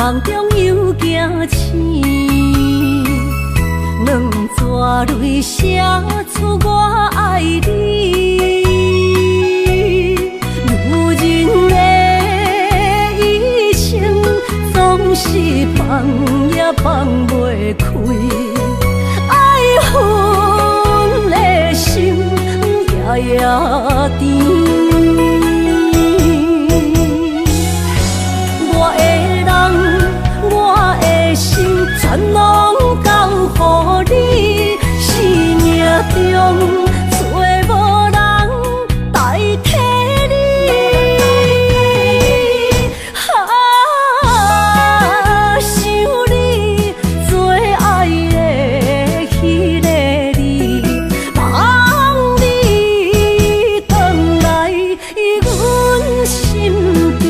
梦中又惊醒，两纸泪写出我爱你。如今的一生，总是放也放袂开，爱恨的心夜夜甜。全拢交予你，生命中找无人代替你。想你做爱的迄个你，望你回来阮身边。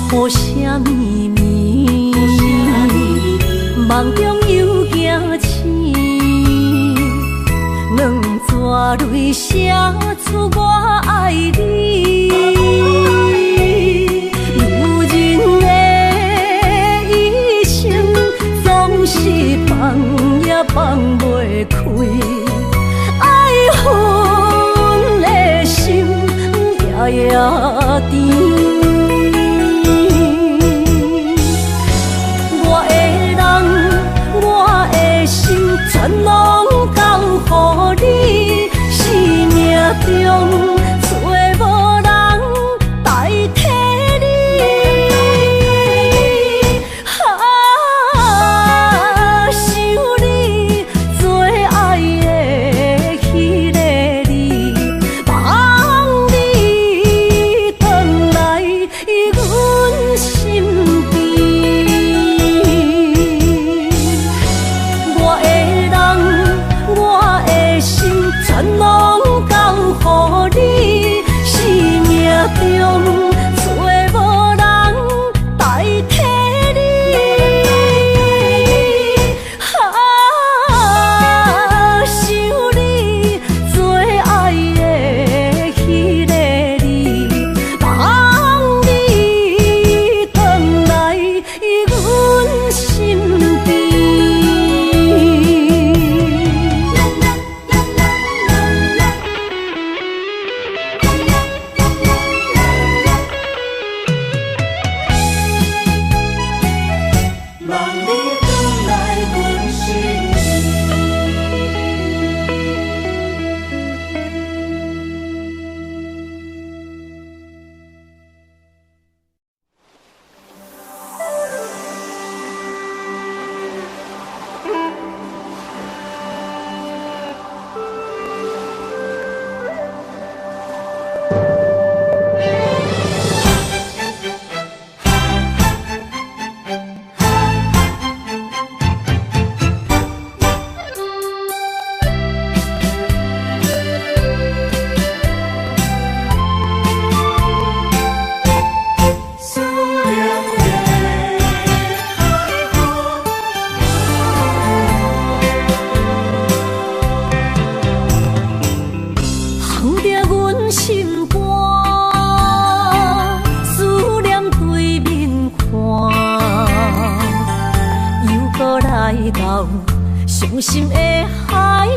雨声绵绵，梦中又惊醒，两纸泪写出我爱你。如今的一生，总是放也放袂开，爱恨的心夜夜甜。全拢交予你，生命中找无人代替你。想你做爱的迄个你，望你回来阮身边。全拢交予你，生命中找无人代替你。想你做爱的迄个你，望你回来阮身边。伤心的海岸，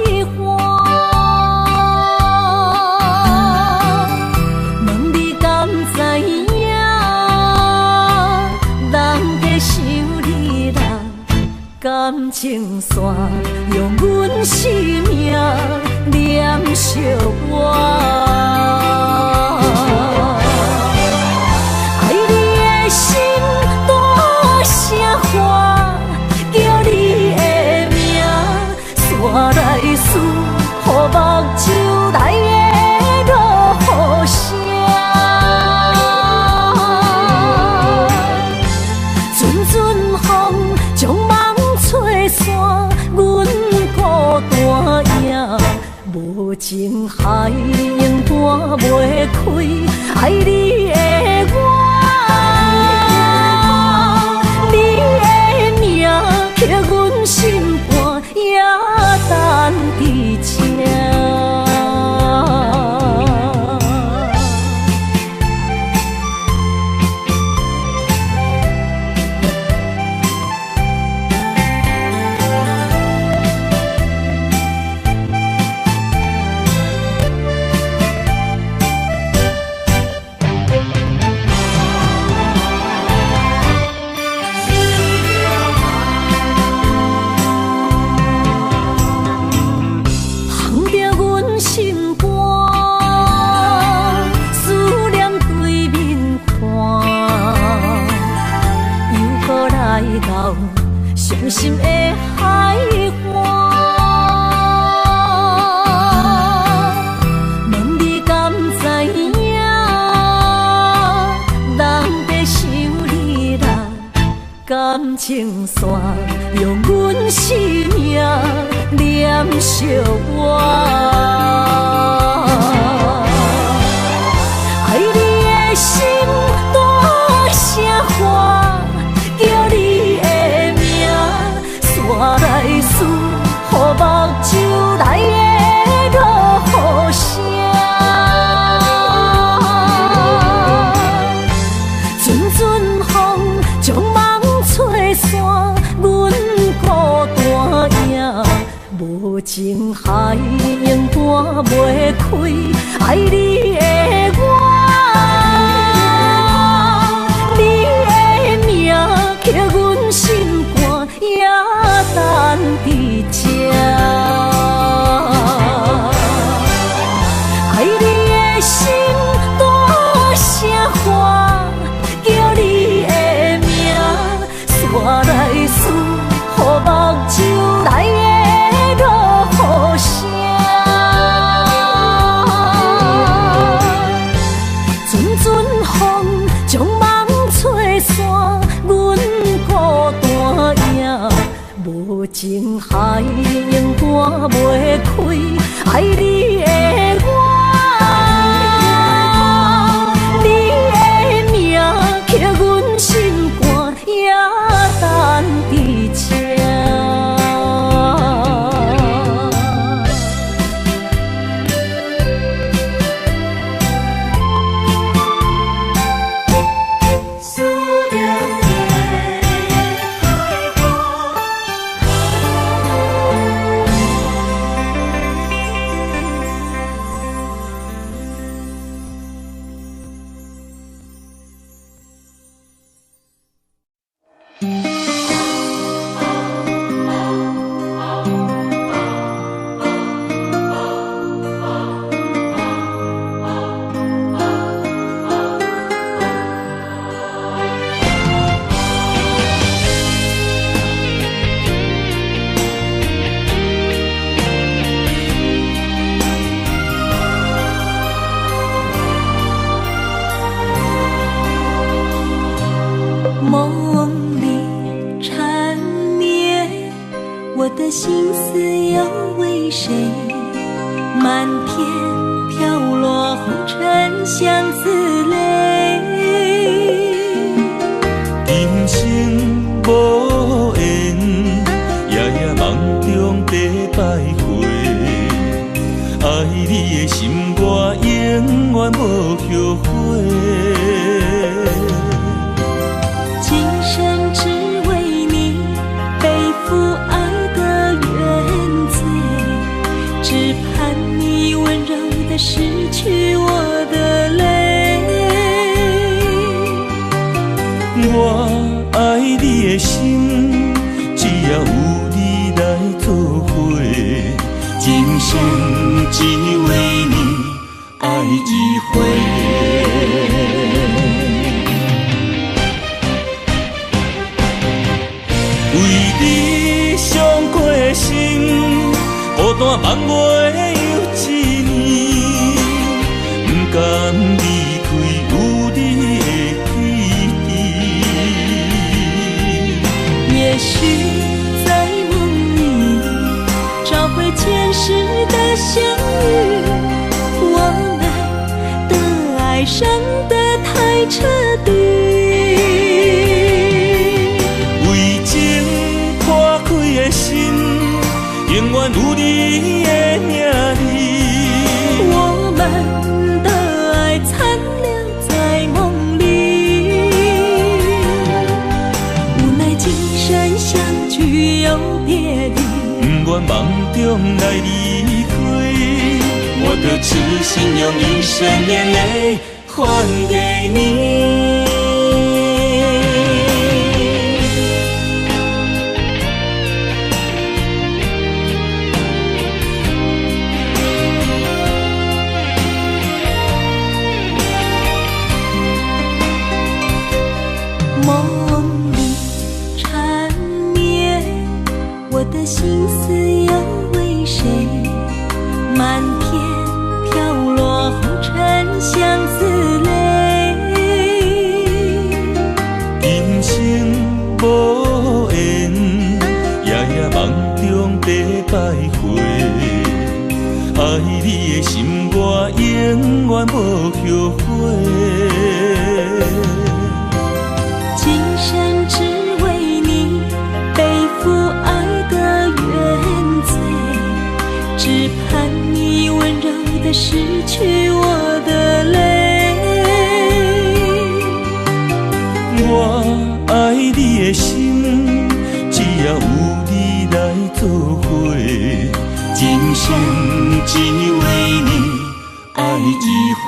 问你敢知影？人在想你啦，感情线用阮生命念惜我。爱你的心大声喊，叫你的名，山来思，予目睭来的落雨声。阵阵风将梦吹散，袂开，爱你的我，你的名刻阮心肝，也等伫这。伤心的海岸，问你敢知影？人在想你啦，感情线用阮生命念惜我。爱你的心大声喊，叫你我来思，予目睭内的落雨声，阵阵风将梦吹散，阮孤单影，无情海永断袂开，爱你的我，你的名刻阮心肝，也等伫这。爱你的心大声喊，叫你的名，煞来思，予目睭内的落雨声，阵阵风将梦吹散，阮孤单影，无情海永断袂开，爱你的我，你的名刻阮心肝，也等伫这。心思要为谁？漫天飘落红尘相思泪。今生无缘，夜夜梦中在徘徊。爱你的心我永远无后悔。今生只为你背负爱的原罪，只盼你温柔地拭去我的泪。我爱你的心，只要有你来作伙，今生只为你爱一回。为你伤过心，孤单梦袂又一年，不甘离开有你的记忆。也许在梦里找回前世的相遇，我们爱上得太彻底，为情破开的心，永远有你的名字。我们的爱残留在梦里，无奈今生相聚又别离，不愿梦中来离开，我的痴心用一生眼泪还给你。梦里缠绵，我的心思又为谁？漫天飘落红尘相思泪，人生无缘，夜夜梦中在徘徊。爱你的心，我永远无后悔。今生只为你背负爱的原罪，只盼你温柔地拭去我的泪。我爱你的心，只要有你来作伙，今生只为你爱一回。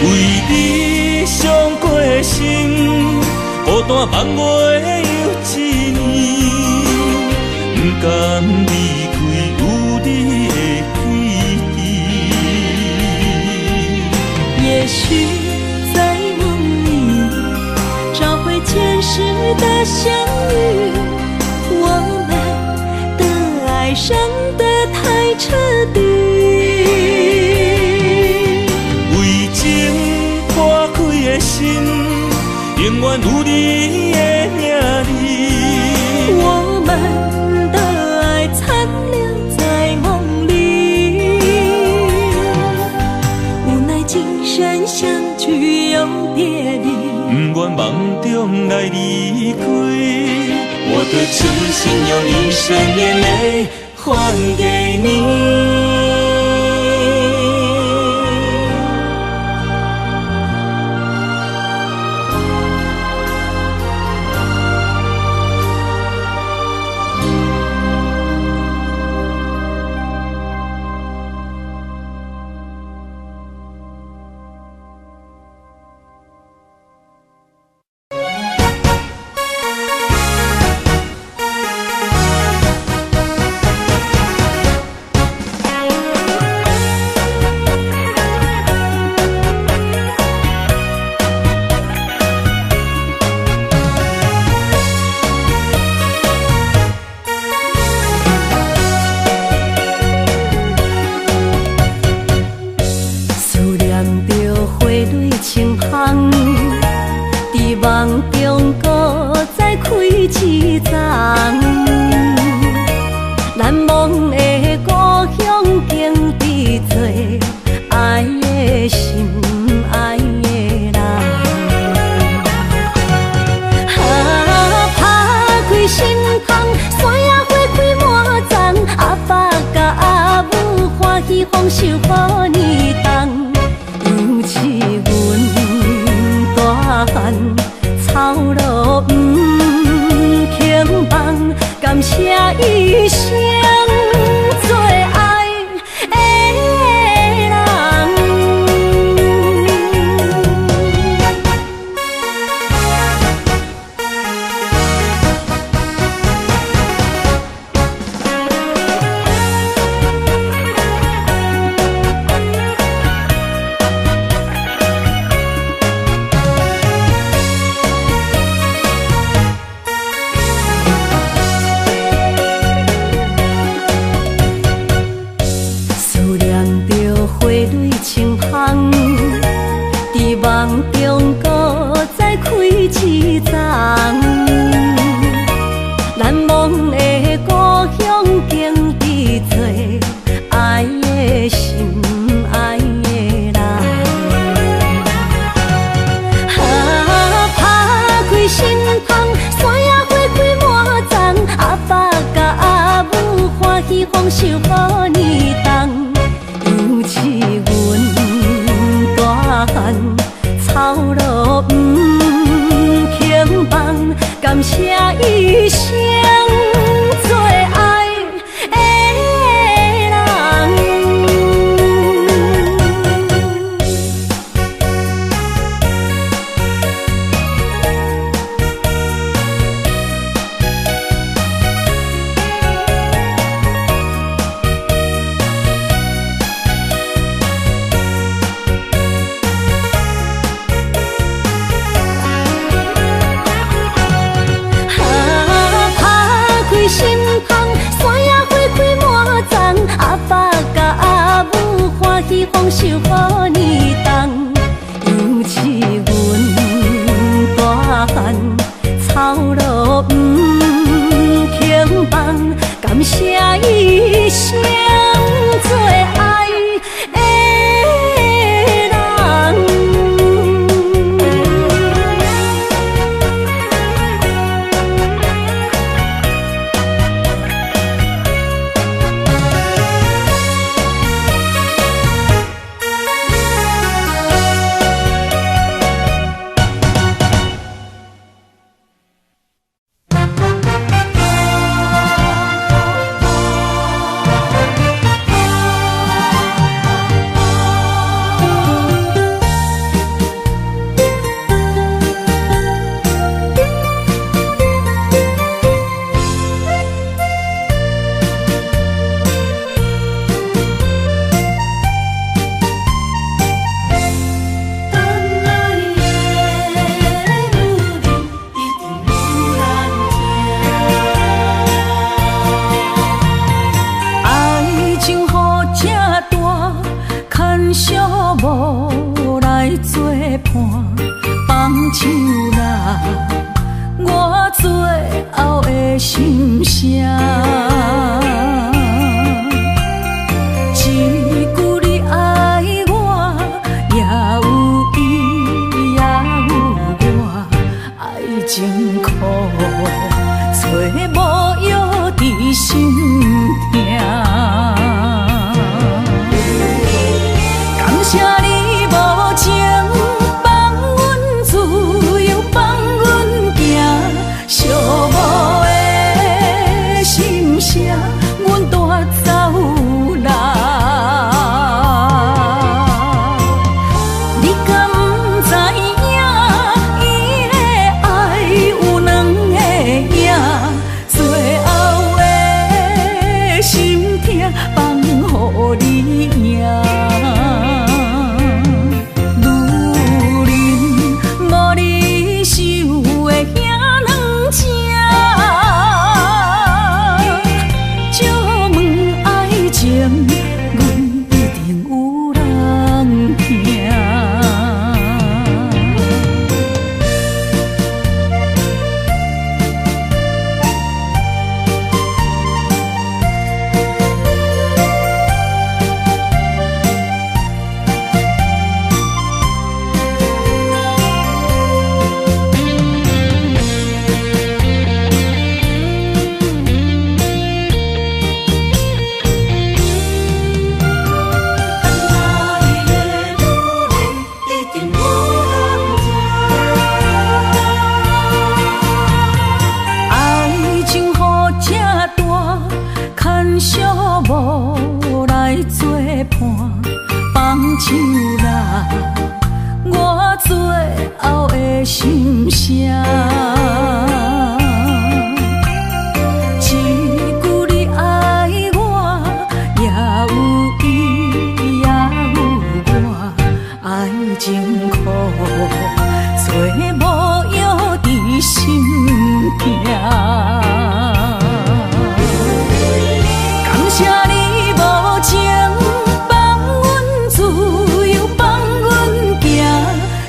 为你伤过心，孤单梦月又一年，不甘离开有你的记忆。也许在梦里找回前世的相遇，我们的爱伤得太彻底，为情破开的心，永远有你的名字。我们的爱残留在梦里，无奈今生相聚又别离，不愿梦中来离开，我的痴心用一生眼泪还给你。梦中搁再开一丛，难忘的故乡经历做爱的心，爱的人。打开心窗，山野花开满丛，阿爸甲阿母欢喜丰收好年冬，尤其阮大汉。草路不轻放，感谢一生做爱的人。守予你重，尤其阮大汉草路不轻放，感谢一生做爱的人。心痛，山野花开满丛，阿爸甲阿母欢喜丰收予你重，尤其阮大汉草路不轻放，感谢一生做爱的人。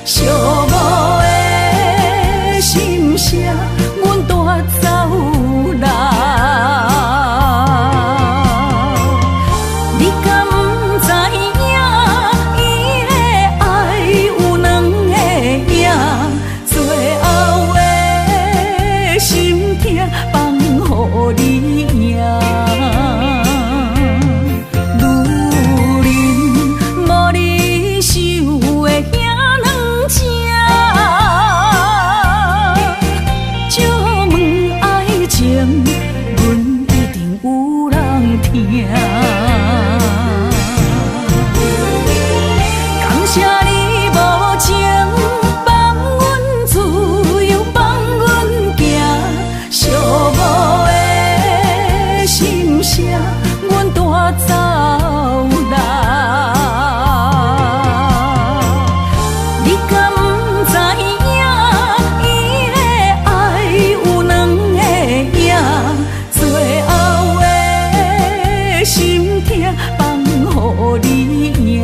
小无的心声，阮。听。感谢你无情放阮自由，放阮行，寂寞的心声，阮带走人。你敢不知影？伊的爱有两个影，最后的心痛放予你赢。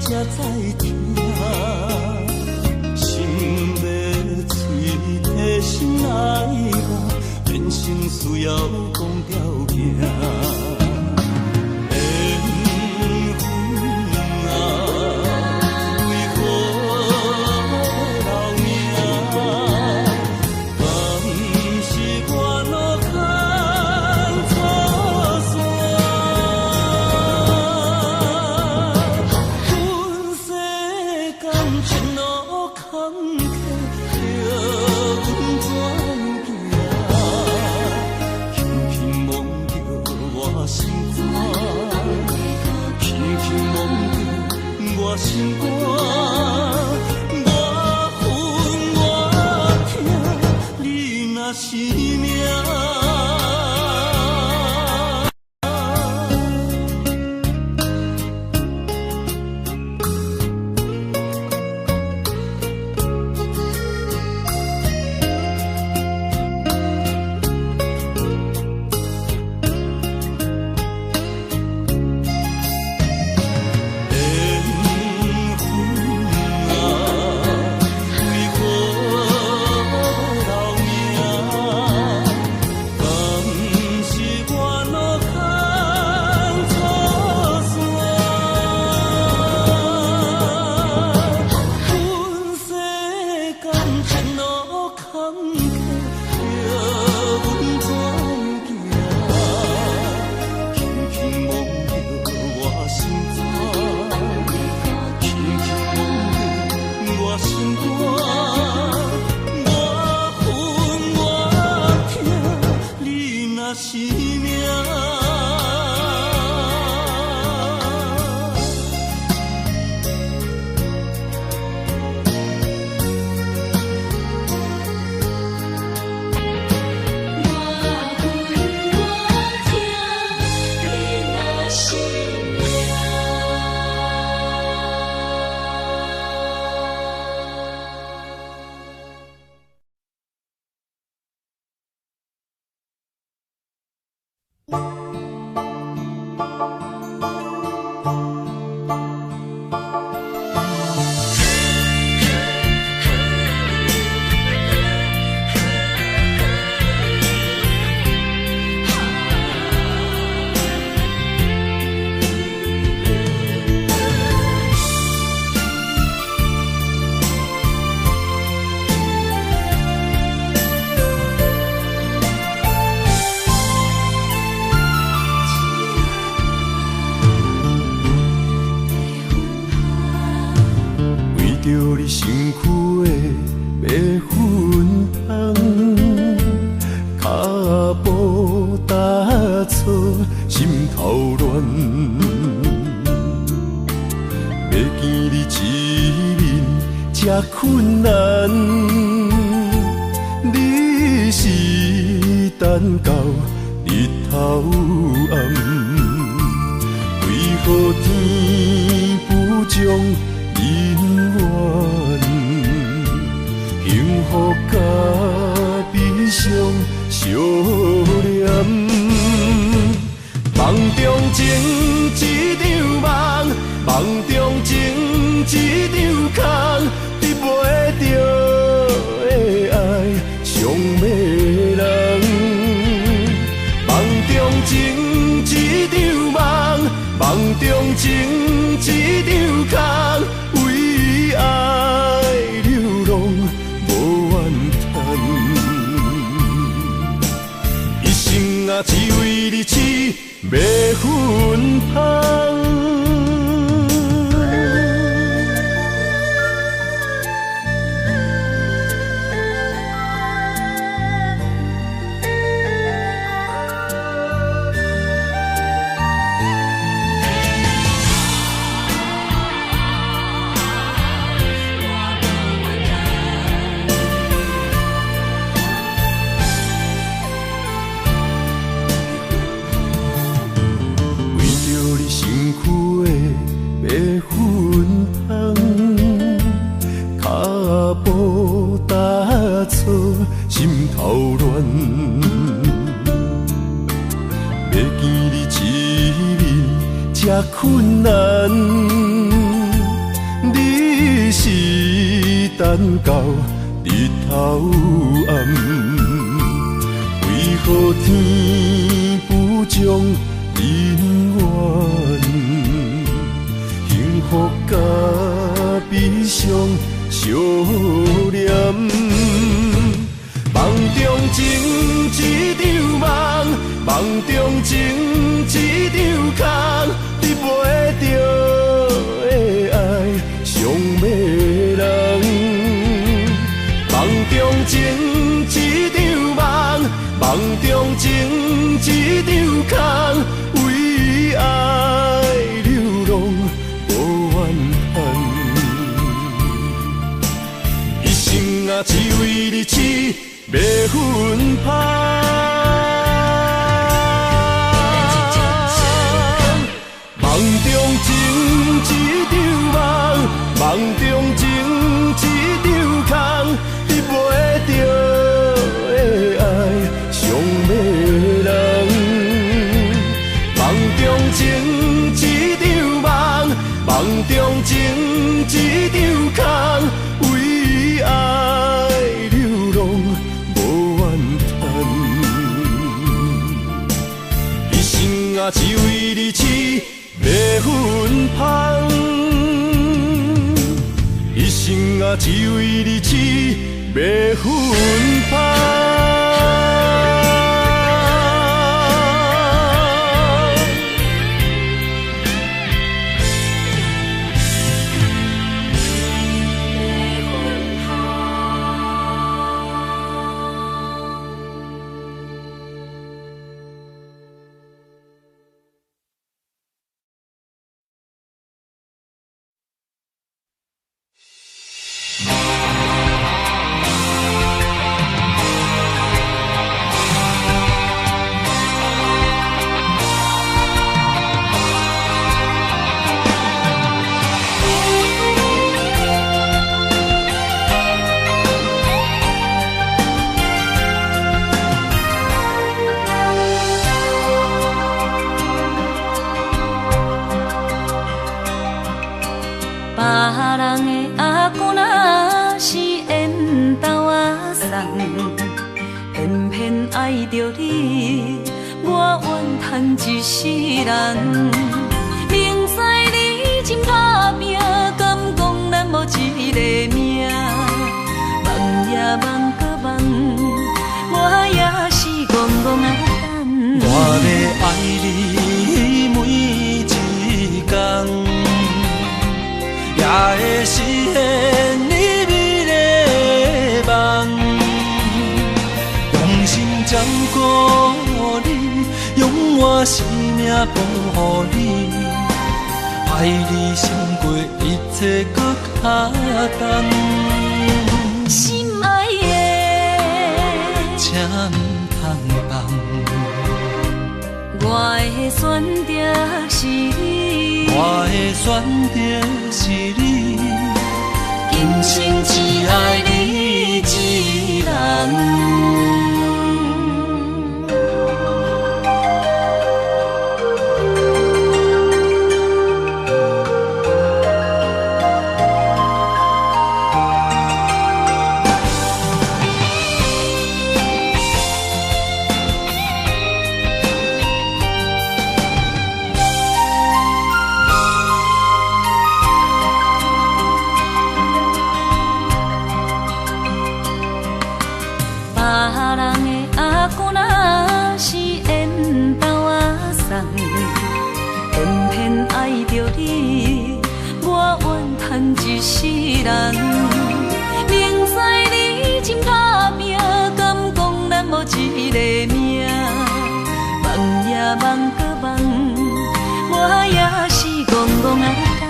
才知听，心要碎的心来吧，变成需要讲条件。心肝，我恨我痛，你若是命。着你身躯的白粉香，脚步踏错，心头乱。要见你一面这困难，你是等到日头暗，为何天不将人怨？幸福甲悲伤相连，梦中情一场梦，梦中情一场空，得袂着的爱上迷人。梦中情一场梦，梦中情一场空，为爱流浪无怨叹，一生啊只为你痴白粉香。心头乱，要见你一面这困难，你是等到日头暗，为何天不将人怨？幸福甲悲伤相连。梦中情一场梦，梦中情一场空，得袂着的爱上迷人。梦中情一场梦，梦中情一场空，为爱流浪无怨叹，一生啊只为你痴白粉香。梦中情一场梦，梦中情一场空，得袂着的爱上迷人。梦中情一场梦，梦中情一场空，为爱流浪无怨叹，一生啊只为你痴白粉香，一生啊只为你痴白粉香。一世人，明知你真打拼，敢讲咱无一个命？梦呀梦搁梦，我也是戆戆啊等。我要爱你每一天，也会实现。保护你，爱你胜过一切搁较重。心爱的，请唔通放，我的选择是你，我的选择是你，今生只爱你一人。一世人，明知你真打拼，敢讲咱无一个命？梦也梦搁梦，我也是戆戆啊等。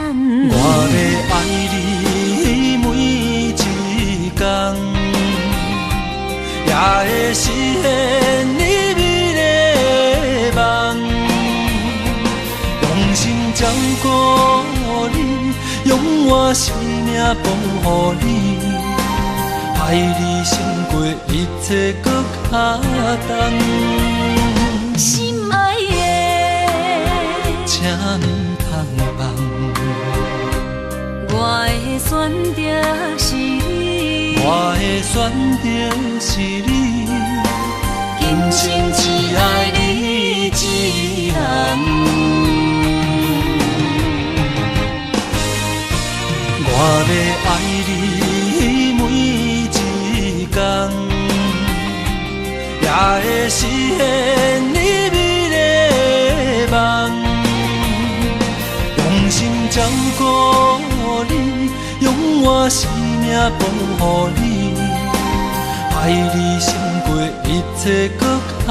我要爱你每一天，也会实现你美丽的梦，用心照顾你。用我生命保护你，爱你胜过一切搁较重。心爱的，请唔通放，我的选择是你，我的选择是你，今生只爱你一人。我要爱你每一天，也会实现你美丽的梦。用心照顾你，用我生命保护你，爱你胜过一切搁较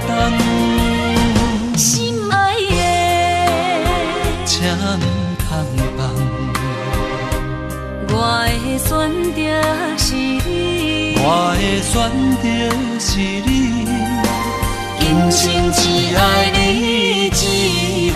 重。心爱的，请唔通放。我的选择是你，我的选择是你，今生只爱你一人。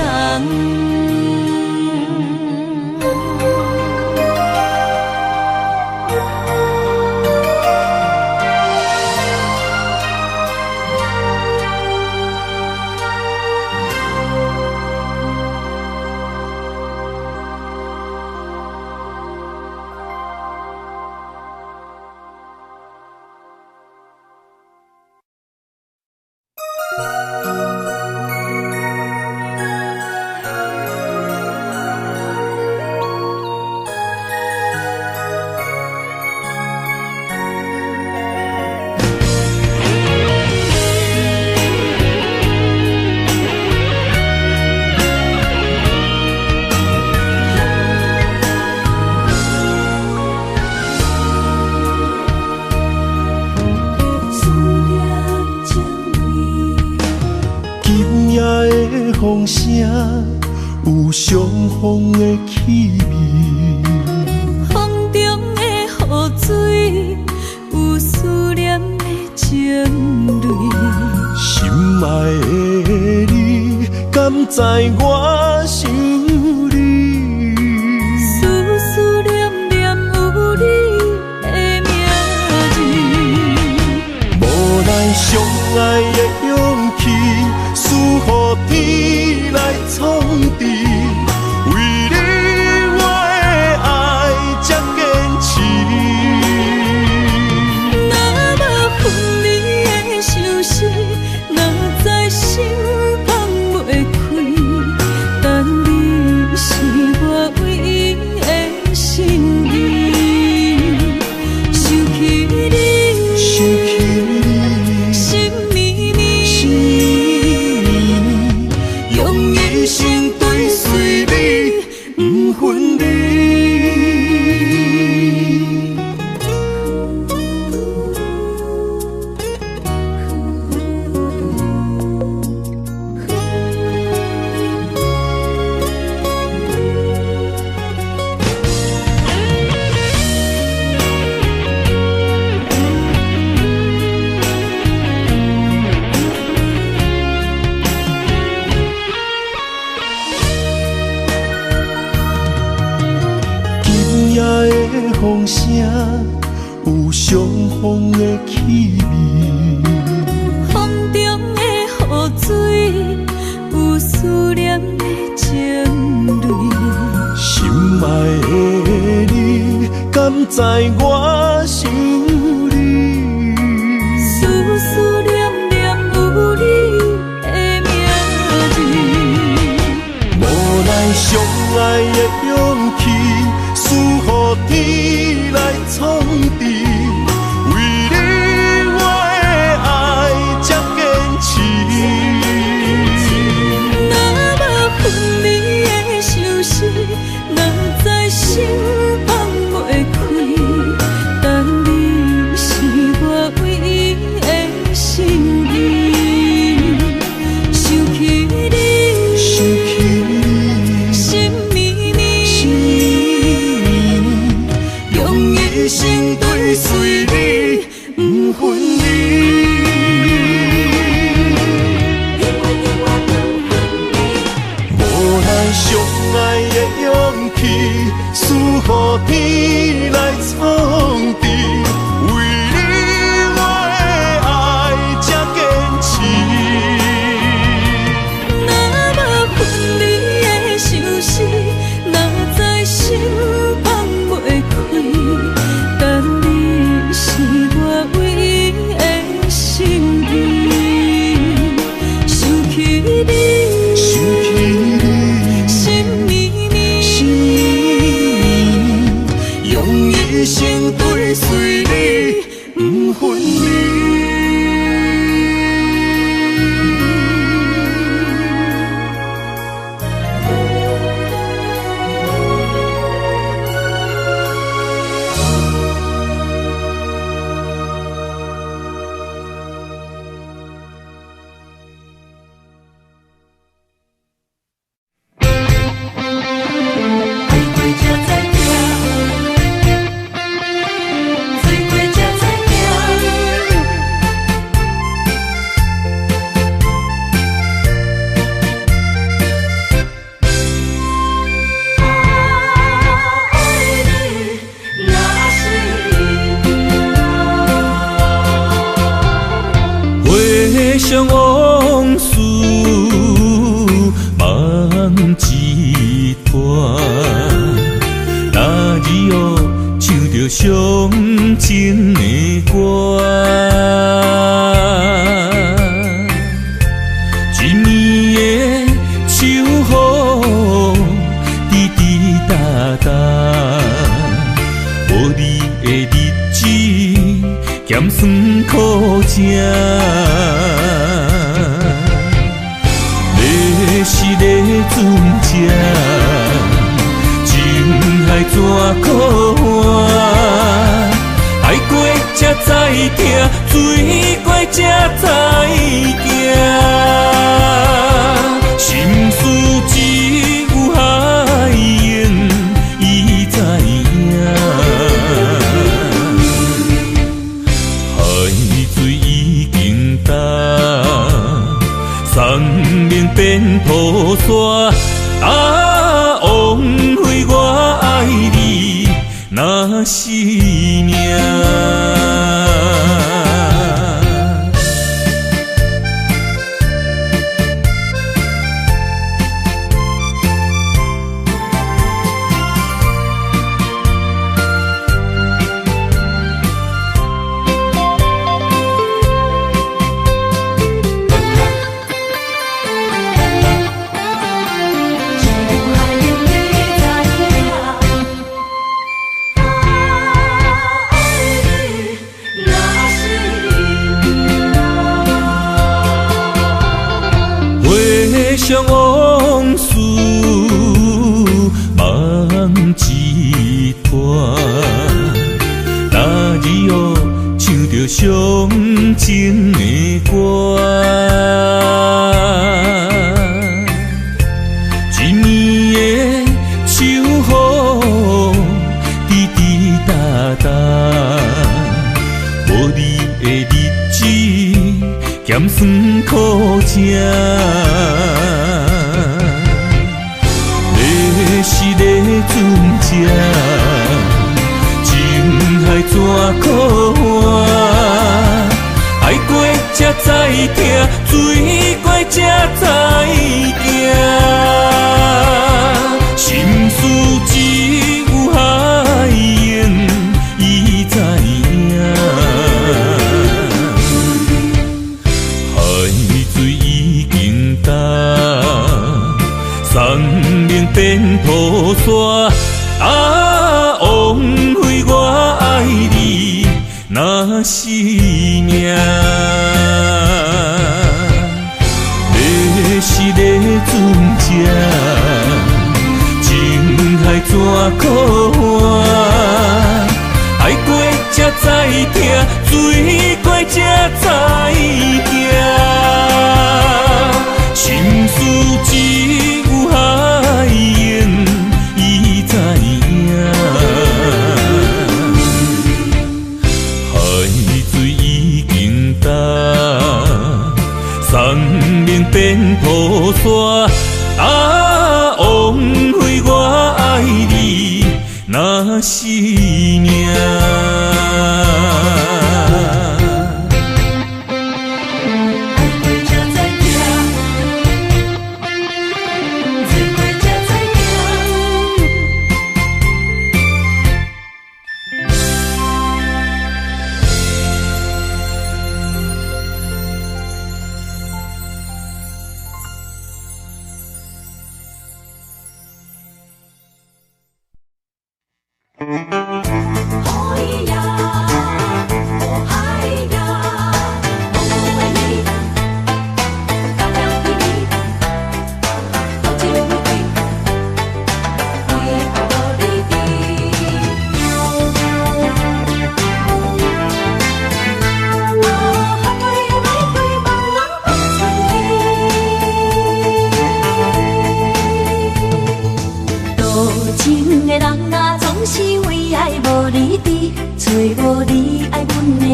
风声有相逢的气味，风中的雨水有思念的情泪。心爱的你，敢知我想你？思念念有你的名字，无奈相爱的勇气，输予天来创治。为你我的爱才坚持。若无分离的相思，哪知心放袂开。但你是我唯一的心意，想起你，心绵绵，用一生对诉风声，有相逢的气味。风中的雨水，有思念的情泪。心爱的你，敢知我想你？思思念念有你的名字。无奈相爱的勇气，输予天来创治。为你我的爱才坚持。若无分离的相思，哪知心放袂开。但你是我唯一的心意，想起你，心绵绵，用一生追随你，不分离。无奈相爱的勇气，输予天来创治。为你我的爱才坚持。若无分离的相思，哪知心放袂开。但你是我唯一的心意，想起你，心绵绵，用一生追随你，不分离。回想往事梦一段，那日后唱着伤情的歌，一年的秋雨滴滴答答，无你的日子咸酸苦涩。是个船只，情海怎可换？海过才知疼，水过才知行。心事只有海涌伊知影，海水已经干。生命变雨伞，枉费我爱你那是命。回想往事梦一段，那日后唱着伤情的歌，一年的秋雨滴滴答答，无你的日子咸酸苦涩。是个船只，情菩萨。啊，枉费我爱你那是命。要是咧船只，情海怎可换？爱过才知疼，水过才知行。心事只有海燕伊知影，海水已经干，生命变菩萨。啊，枉费我爱你那是命。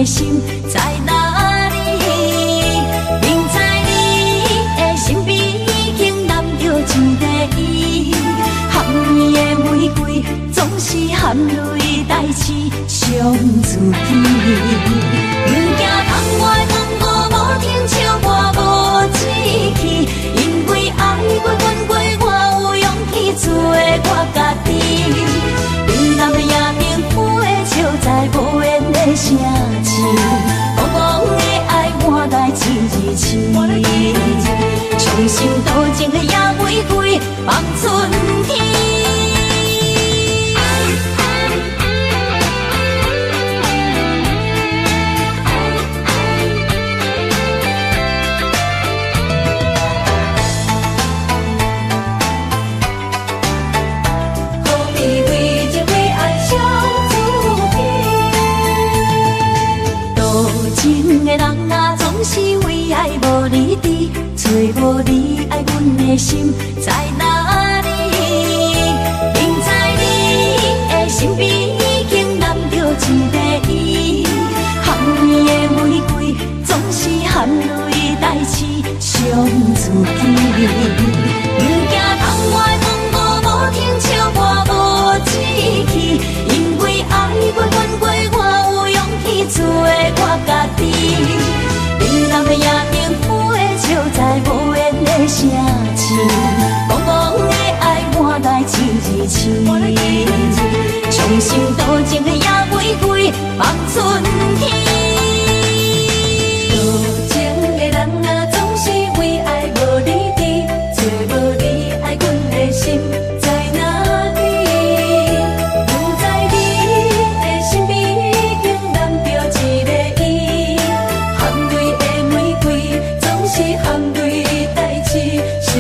心在哪里？明知你的身边已经揽着一个伊，含你的玫瑰总是含泪代志伤自己。不惊窗外风雨无停笑我无志气，因为爱过阮过，我有勇气做我家己。你南的夜明府的笑在无言的声。茫茫的爱换来一字伤心多情的野玫瑰放春天。好比为情为爱相思甜，多情的人啊，总是为爱无离trí，找无你爱阮的心在哪里？明知你的身边已经揽着一个伊，含你的玫瑰总是含泪代志伤自己。不惊窗外风雨无停笑我无志气，因为爱过阮过，我有勇气做我家己。你南的夜明府的笑在无言的声气，茫茫的爱换来一字伤心多情的野玫瑰放春天。多情的人啊，总是为爱无离trí，找无你爱阮的心在哪里？不知你的身边已经揽着一个伊，含泪的玫瑰总是含泪代志伤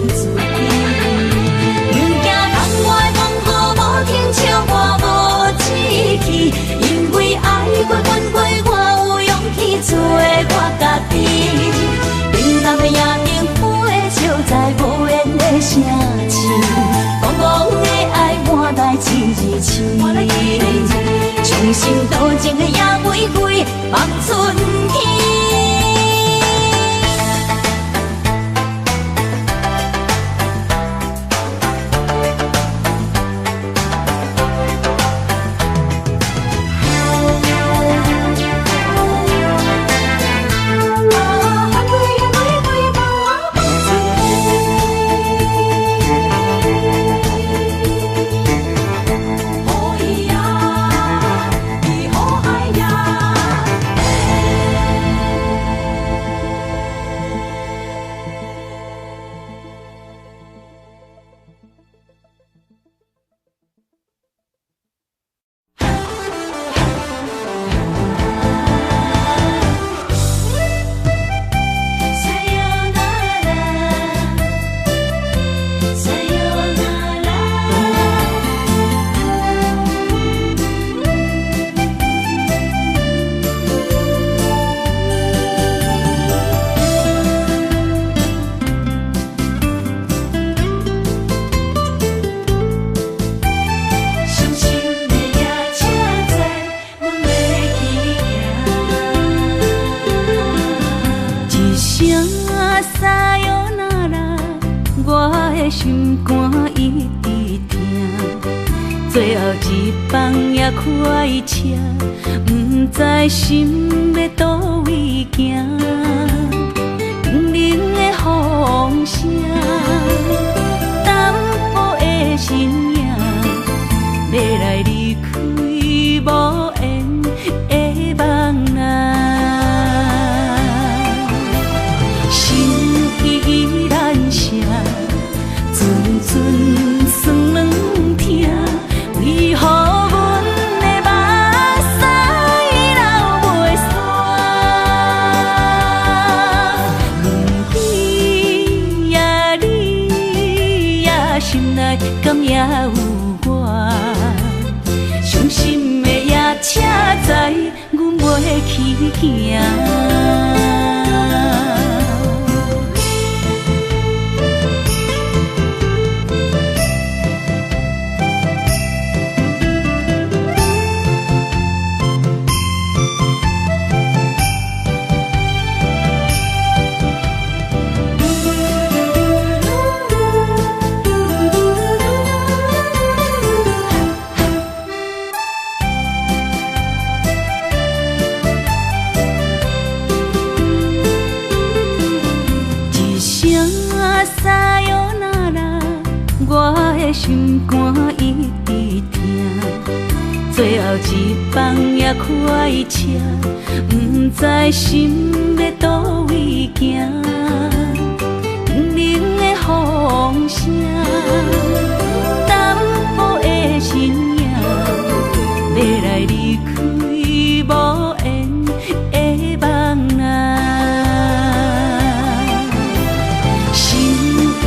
自己。不惊窗外风雨无停笑我无志气，因为爱过阮过。的心肝一直疼，最后一棒也开车，不知心要倒位行。冷冷的风声，淡薄的身影，要来离开无缘的梦啊。心依然舍，阵阵酸软疼，为何阮的目屎流袂煞？轮回呀你呀，心内敢也有我？伤心的夜车载，阮袂去行。我的心肝一直疼，最后一棒也开车，不知心要倒位行。冷冷的风声，淡薄的身影，要来离开无缘的梦啊。心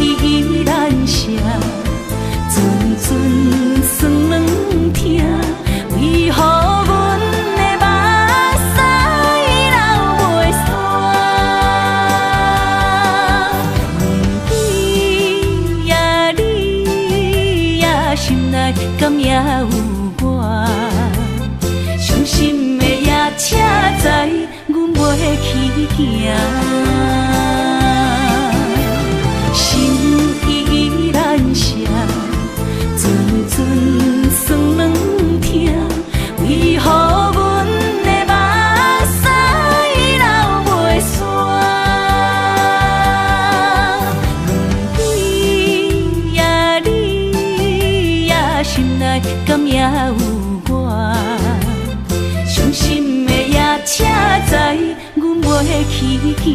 依然舍。阵阵酸软疼，为何阮的目屎流袂煞？轮回呀你呀，心内敢也有我？伤心的夜车载，阮袂去行。心依然舍。阵阵酸软疼，为何阮的目屎流袂煞？轮回呀你呀，心内敢也有我？伤心的夜车载，阮袂去行。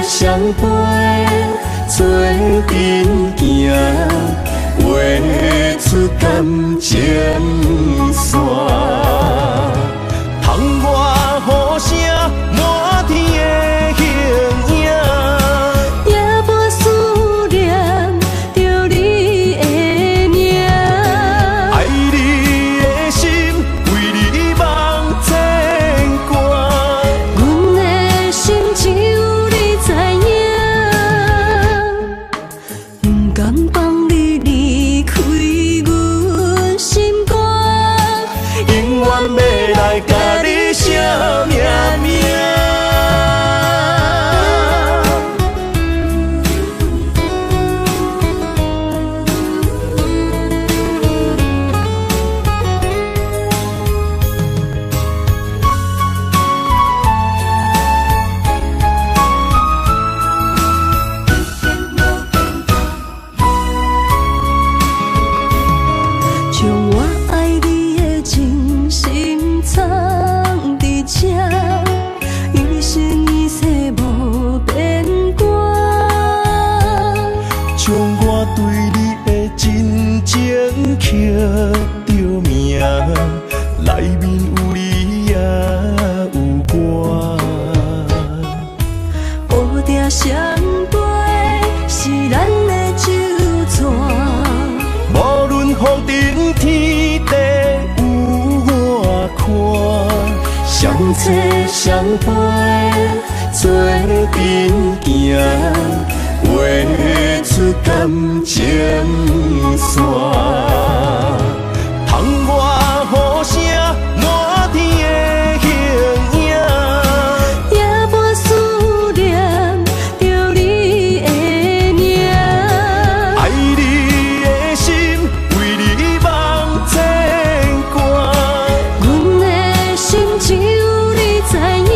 相陪做阵行，画出感情线。窗外雨声满天的形影，夜半思念着你的名。爱你的心为你梦牵挂，阮的心只有你知影。不甘放你离开阮心肝，永远要。情刻着名，内面有你也有我。乌蝶双飞是咱的酒泉，无论风尘天地有我看，相切相陪做阵行，画出感情线。窗外雨声满天的形影，夜半思念着你的名。爱你的心为你梦牵挂，阮的心只有你知影，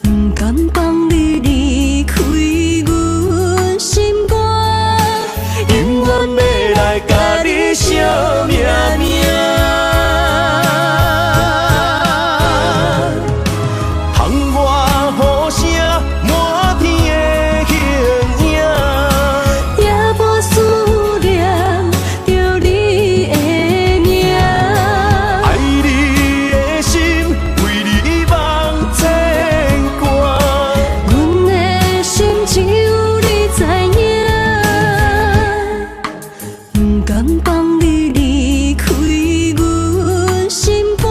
不甘放你离开阮心肝，永远要来甲你惜命命。窗外雨声满天的形影，夜半思念着你的名。爱你的心为你梦牵挂，阮的心只有你知影，不甘放你离开阮心肝，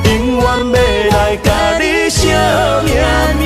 永远要来甲你惜命命。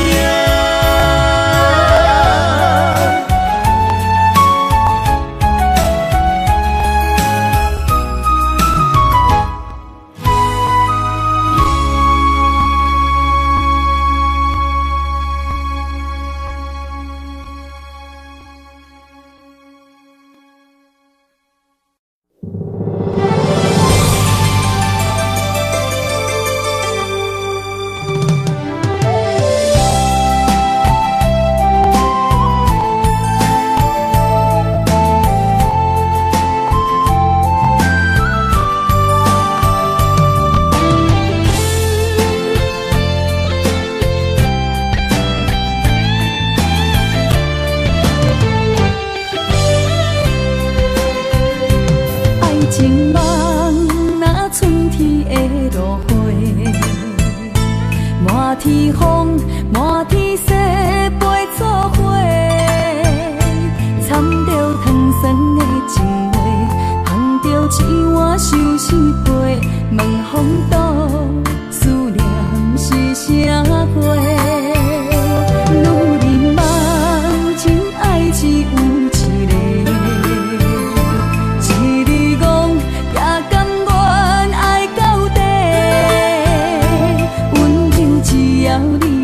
爱情梦若春天的落花，满天风，满天雪，陪作伙，掺着糖酸的情话，捧着一碗相思杯，问风度思念是啥货？女人梦情爱只有一个。一日戆也甘愿爱到底，温柔只要你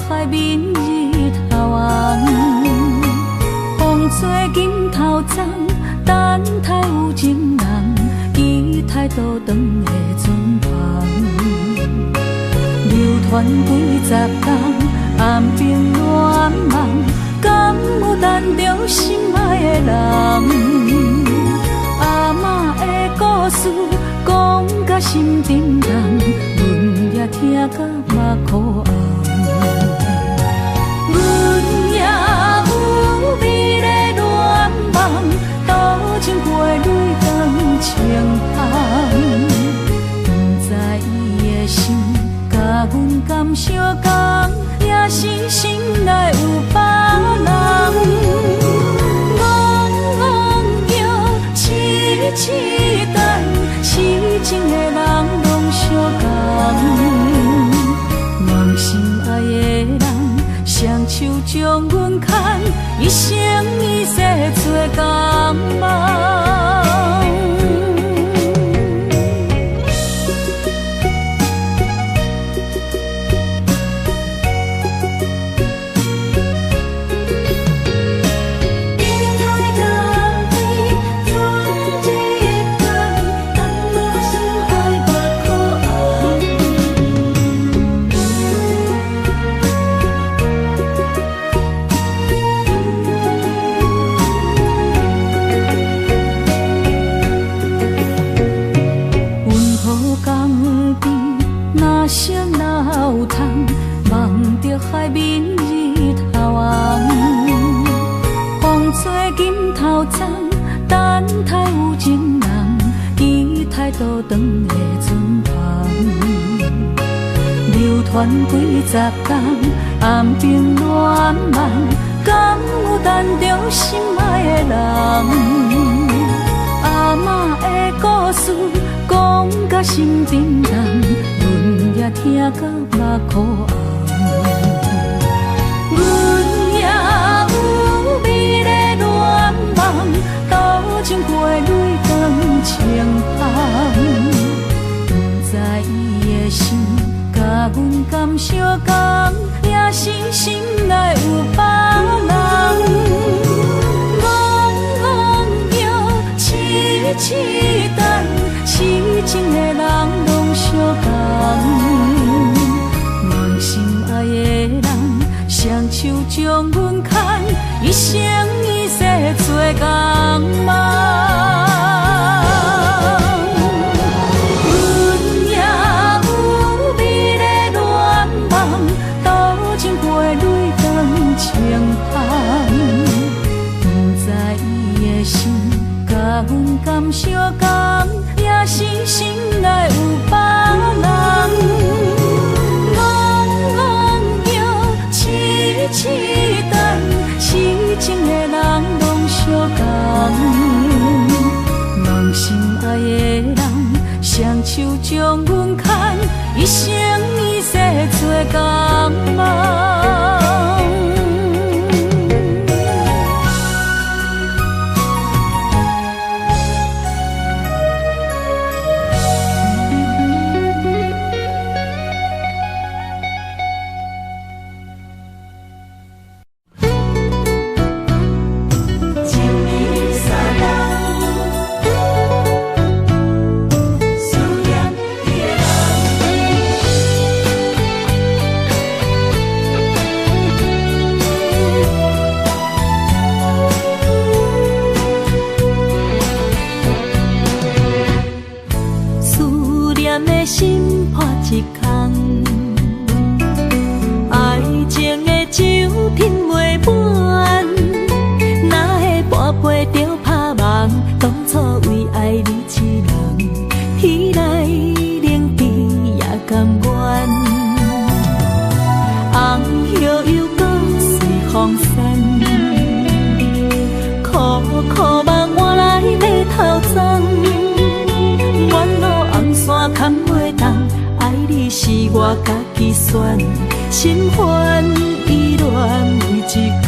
海面日头红，风吹金头鬃，等待有情人，期待倒转的船旁，流传几十天，暗兵乱梦，敢有等着心爱的人？阿嬷的故事讲甲心沉重，阮也听甲目眶红。阮也有美丽恋梦，多情过泪光情风。不知伊的心甲阮敢相共，也是心内有别人。痴等，痴情的人拢相共，梦心爱的人，双手将阮牵，一生一世做共梦。海面日头红，风吹金头鬃，等待有情人，期待倒转的船旁，流传几十天，暗兵乱梦，敢有等着心爱的人？阿嬷的故事讲甲心沉重，阮也听甲目眶红。阮也有美丽恋梦，多情过泪光情风。不知伊的心甲阮敢相共，也是心内有别人。痴等，痴情的人拢相共，梦心爱的人，双手将阮牵，一生一世做共梦。阮也有美丽恋梦，多情过泪光情风。不知伊的心甲阮敢相共，也是心内有别人。痴等，痴情的人拢相共，梦心爱的人，双手将阮牵，一生一世做共梦。我家己选，心烦意乱每一天，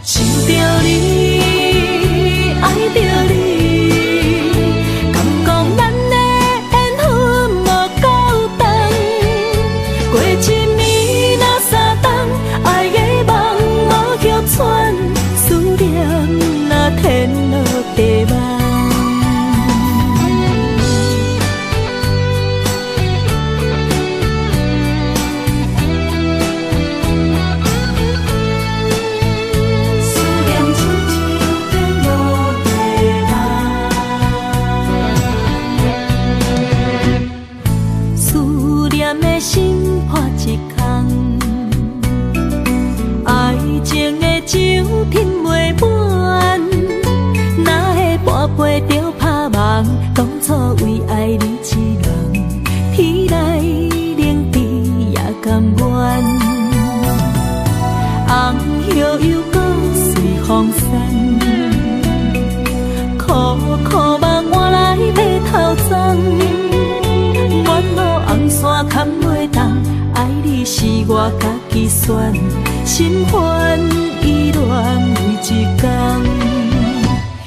想着你，爱着你，敢讲咱的缘分无够长，过一暝背着拍梦，当初为爱你一人，天来冷滴也甘愿。红叶又搁随风散，苦苦梦换来马头鬃。远路红线牵袂动，爱你是我家己选，心烦意乱为一天。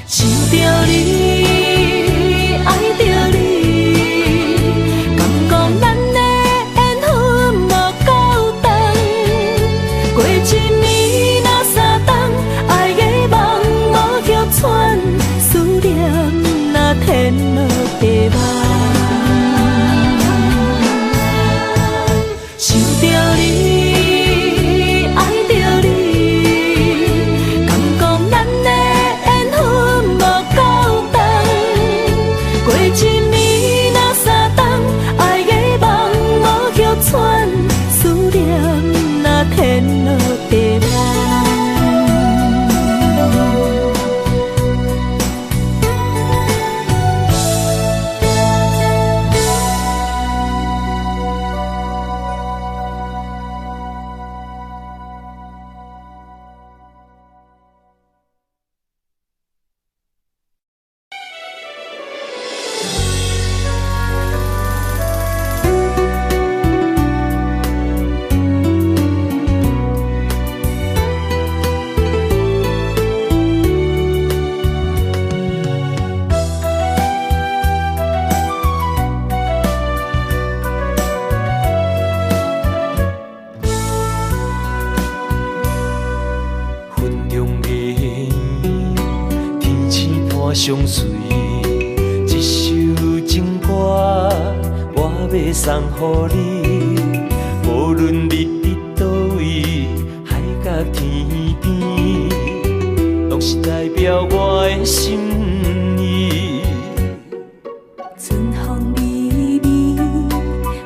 想着你，爱着你，敢讲咱的缘分无够长？过一年若三冬，爱的梦无叫喘，思念若天落地网。想着你，爱着你，敢讲咱的缘分无够长。过一年若三冬，爱的梦无叫喘，思念若天落地网。相随，一首情歌我要送予你。无论你伫倒位，海角天边，拢是代表我的心意。春风微微，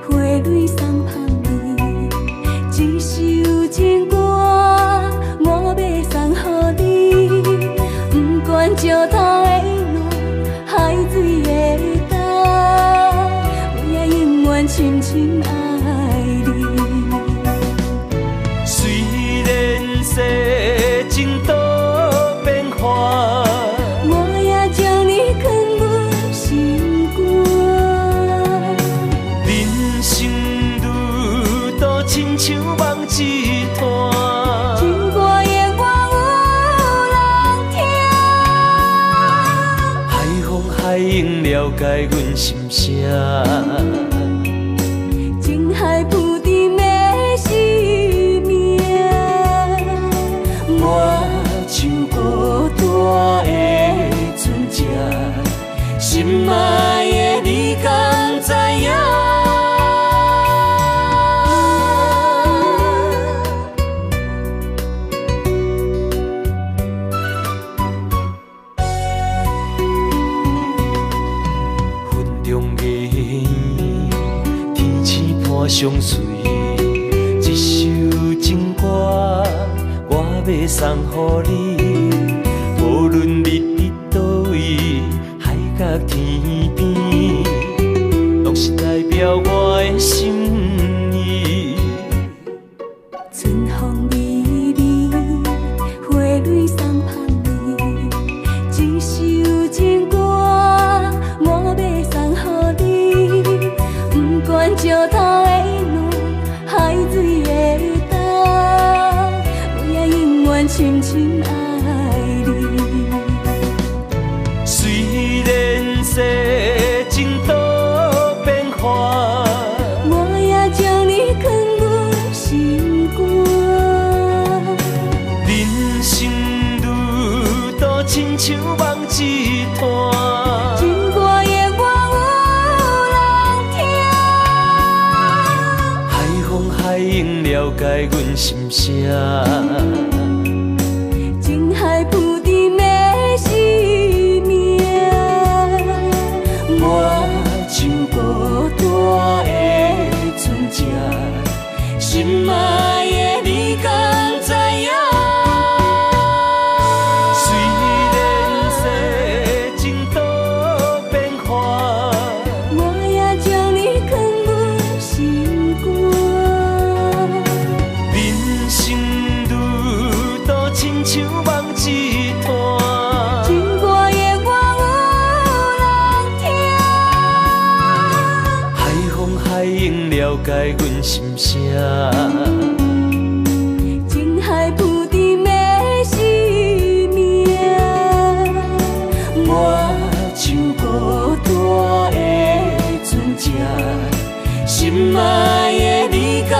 花蕊送香味，一首情歌我要送予你。不管石头的路，海水的干，我也永远深深爱你。虽然世情多变化，我也将你藏入心肝。人生路途亲像梦一团，情歌永远有人听。海风海涌了解阮心声，情海浮沉的生命，我像孤单的船只，心爱的你敢知影？云中月圆，天星伴相随，一首情歌我要送予你。无论你伫倒位，海角天边，拢是代表我的心意。春风微微，花蕊送香味，一首情歌我要送予你。不管石头的路，海水的干，我也永远深深爱你。虽然世情多变化，我也将你藏入心肝。人生路途亲像梦一团，情歌永远有人听。海风海涌了解阮心声，情海浮沉的生命，我像孤单的船只，心爱的你敢知影？虽然世情多解阮心声。情海浮沉的生命，我像孤单的船只，心爱的你敢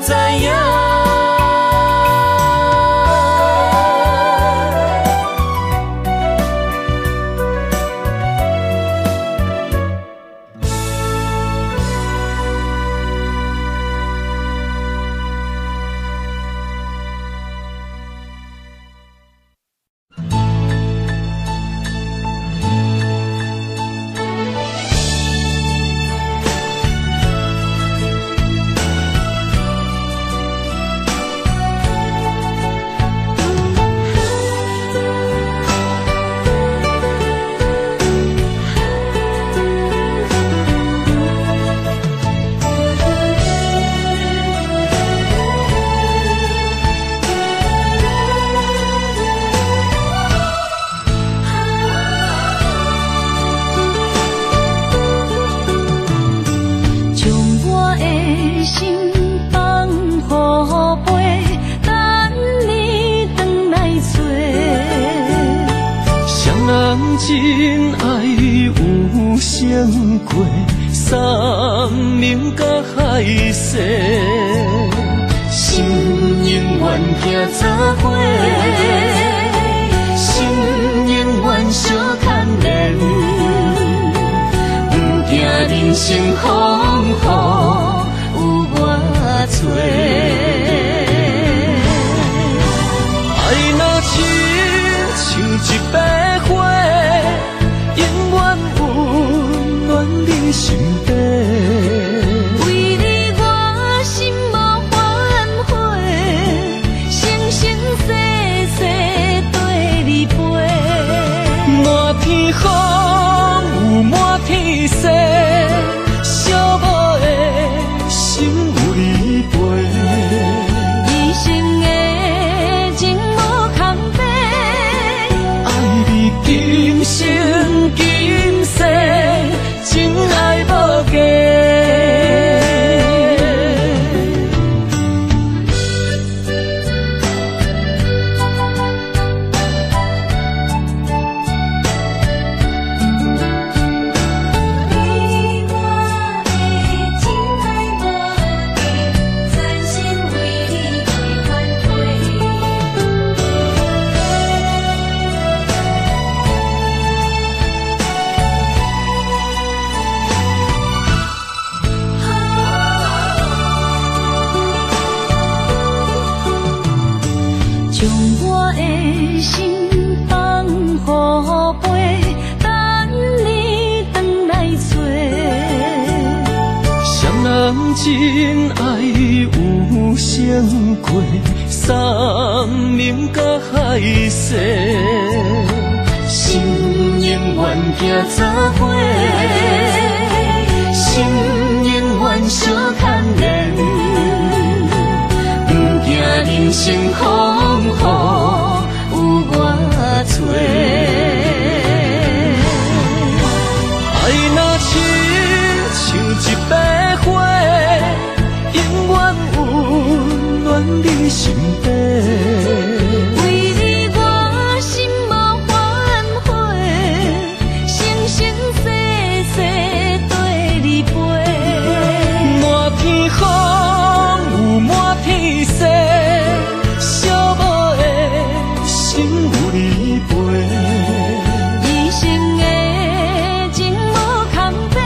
知影？真爱有相过，山盟甲海誓，心永远行作伙，心永远相牵连，不惊人生风雨有我做。爱若亲像一杯花，永远温暖你心底。为你我心无反悔，生生世世对你陪。满天风有满天雪，寂寞的心有你陪。一生的情无空白，爱你今生今世，真爱无价。你我的真爱无价，全心为你会反将我的心放予飞，等你回来找。双人真爱有相过，山盟甲海誓，心永远行作伙，心永远相牵连，不惊人生风雨有我做。爱若亲像一杯花，永远温暖你心底。为你我心无反悔，生生世世对你陪。满天风有满天雪，寂寞的心有你陪。一生的情无空白，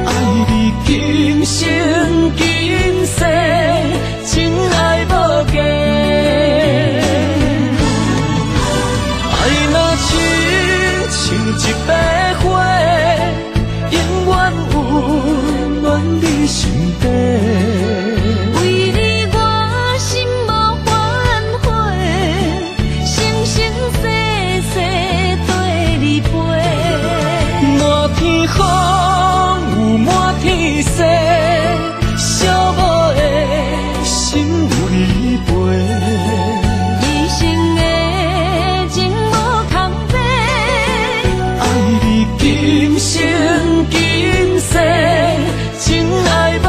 爱你今生今世，真爱无价。爱若亲像一杯花，永远温暖你心底。为你我心无反悔，生生世世对你陪。满天风有满天雪，寂寞的心有你陪。一生的情无空白，爱你今生今世，真爱无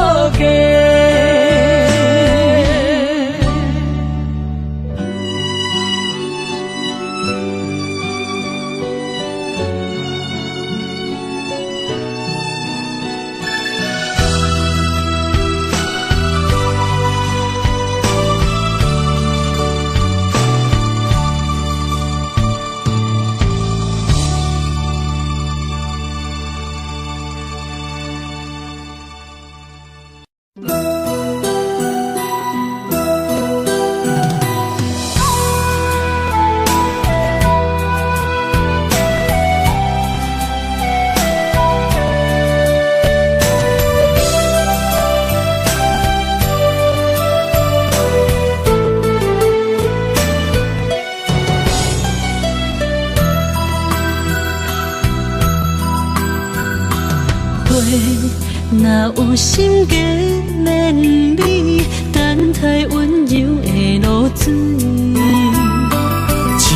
若有心结连理，等待温柔的露水。情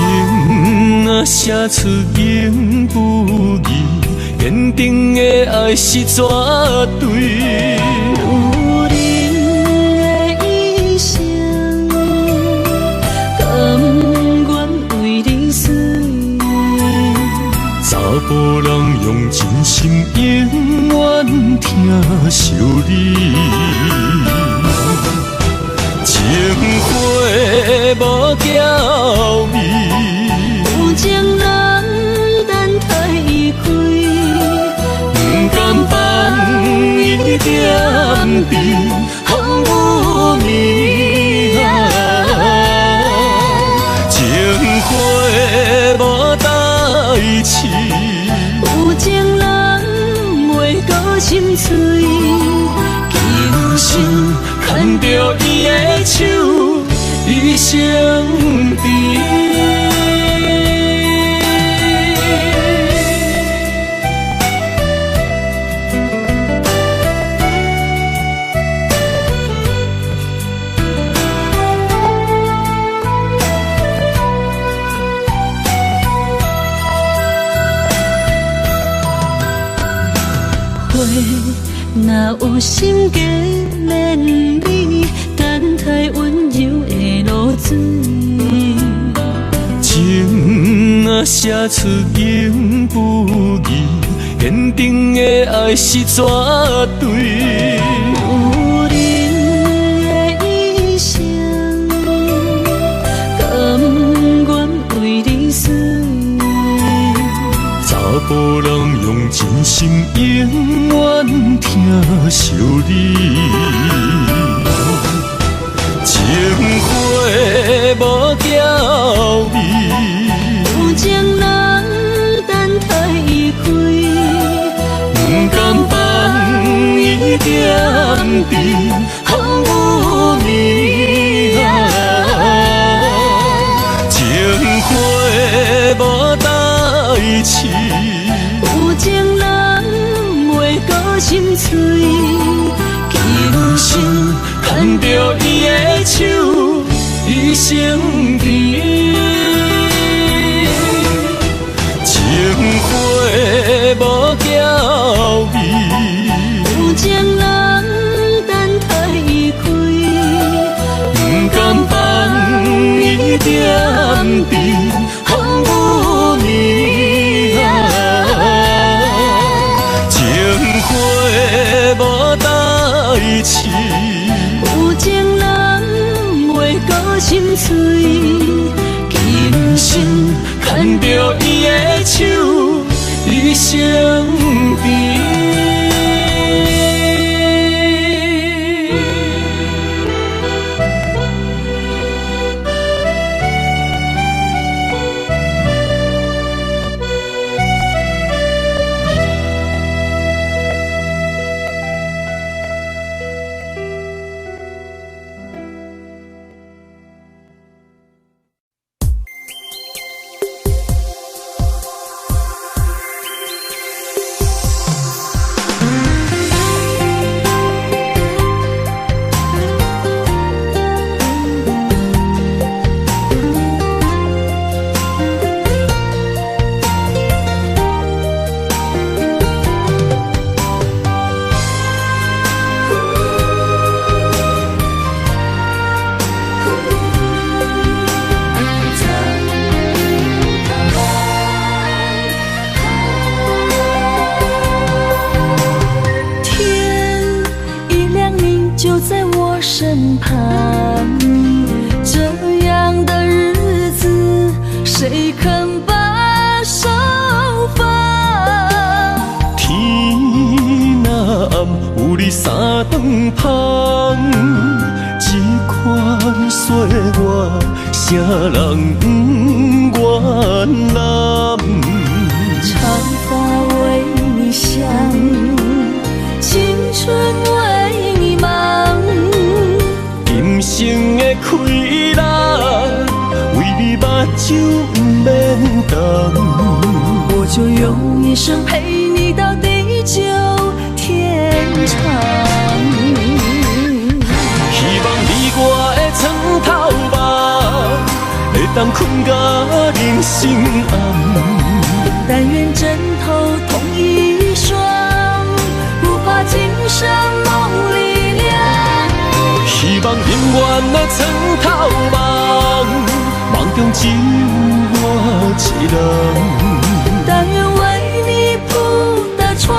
若写出言不义，坚定的爱是绝对。有人的一生，甘愿为你死。查甫人用真心永远疼惜你，情花无娇美，有情人等待伊开，不甘放伊点滴风雨暝情花无代志。有情人袂过心碎，轻轻牵着伊的手，一生甜。若有心结连理，等待温柔的露水。情若写出言不义，坚定的爱是绝对。有人的一生，甘愿为你死。查甫人用真心永远疼惜你，情花无娇美，有情人等待伊开，不甘放伊点滴风雨暝情花无代志。有情人袂过心碎，轻轻牵着伊的手，一生甜。情花无娇美，有情人等待伊开，不甘放伊点滴风雨暝情花无代志。有情人袂过心碎，轻轻牵着伊的手，一生甜。身旁，这样的日子谁肯把手放？天若暗，有你三顿香，这款岁月，谁人不原谅？长发为你香，青春为你忙。今生的快乐，为你目睭不免干。我就用一生陪你到地久长。希望你我的床头梦，会当困甲人生暗。但愿枕头同一双，不怕今生梦里凉。希望永远的床头梦，梦中只有我一人。但愿为你铺的床，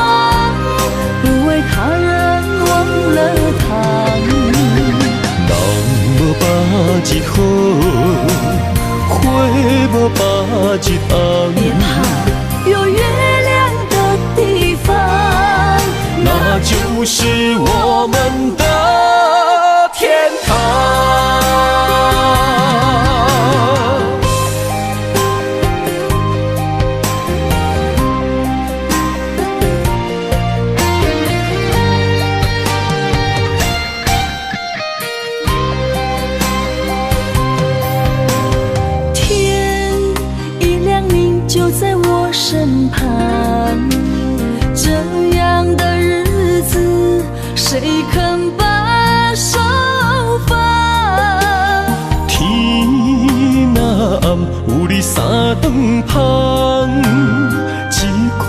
不为他人忘了躺。人无百日好，花无百日红。别怕，有月亮的地方，那就是我们的天堂。身旁，这样的日子谁肯把手放？天若暗，有你三顿香，这款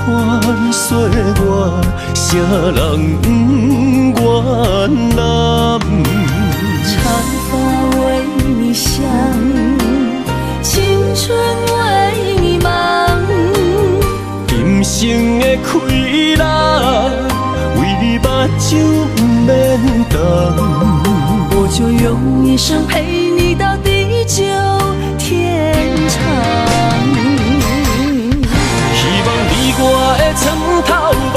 岁月，谁人不愿揽？长发为你香，青春为你忙。今生的快乐，为你目睭不免干。我就用一生陪你到地久天长。希望你我的床头梦，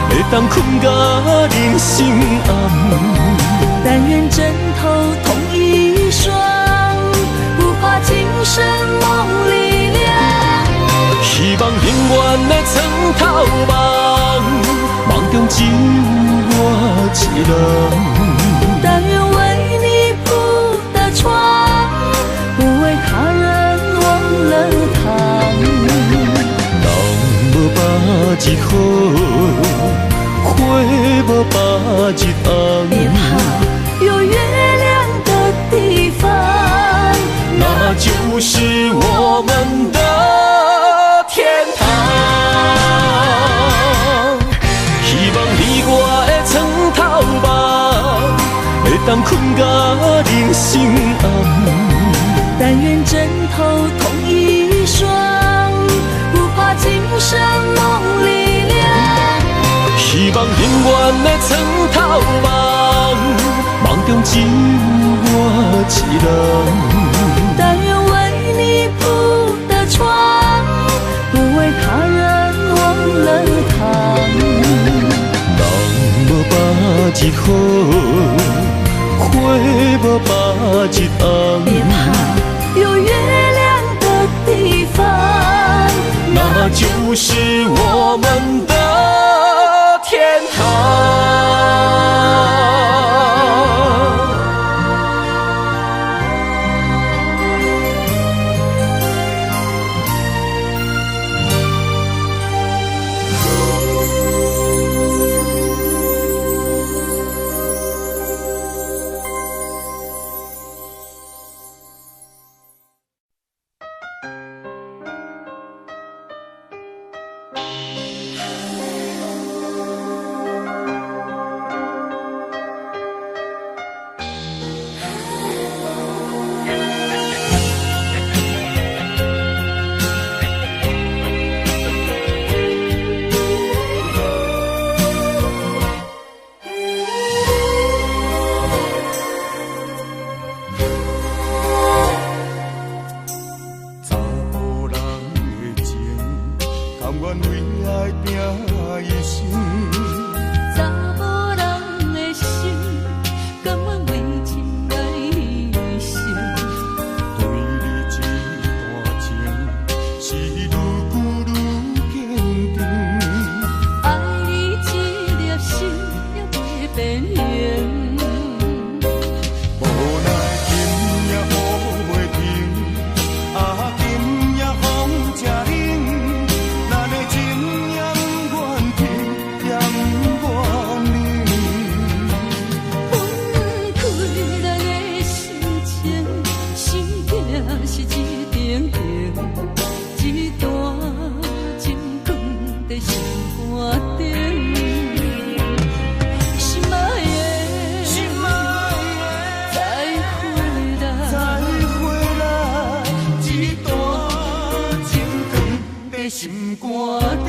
会当困甲人生暗。但愿枕头同一双，不怕今生梦里凉。希望永远的床头梦，梦中只有我一人。但愿为你铺的床，不为他人忘了躺。人无百日好，花无百日红。别怕，有月亮的地方，那就是我们的天堂。希望你我的床头梦，会当困甲人生暗。但愿枕头同一双，不怕今生梦里凉。希望永远的床头梦，梦中只有我一人。但愿为你铺的床，不为他人忘了躺。人无百日好，花无百日红。别怕，有月亮的地方，那就是我们的天堂。在心肝顶。心爱的，心爱的，再回来，再回来，一段情长在心肝顶。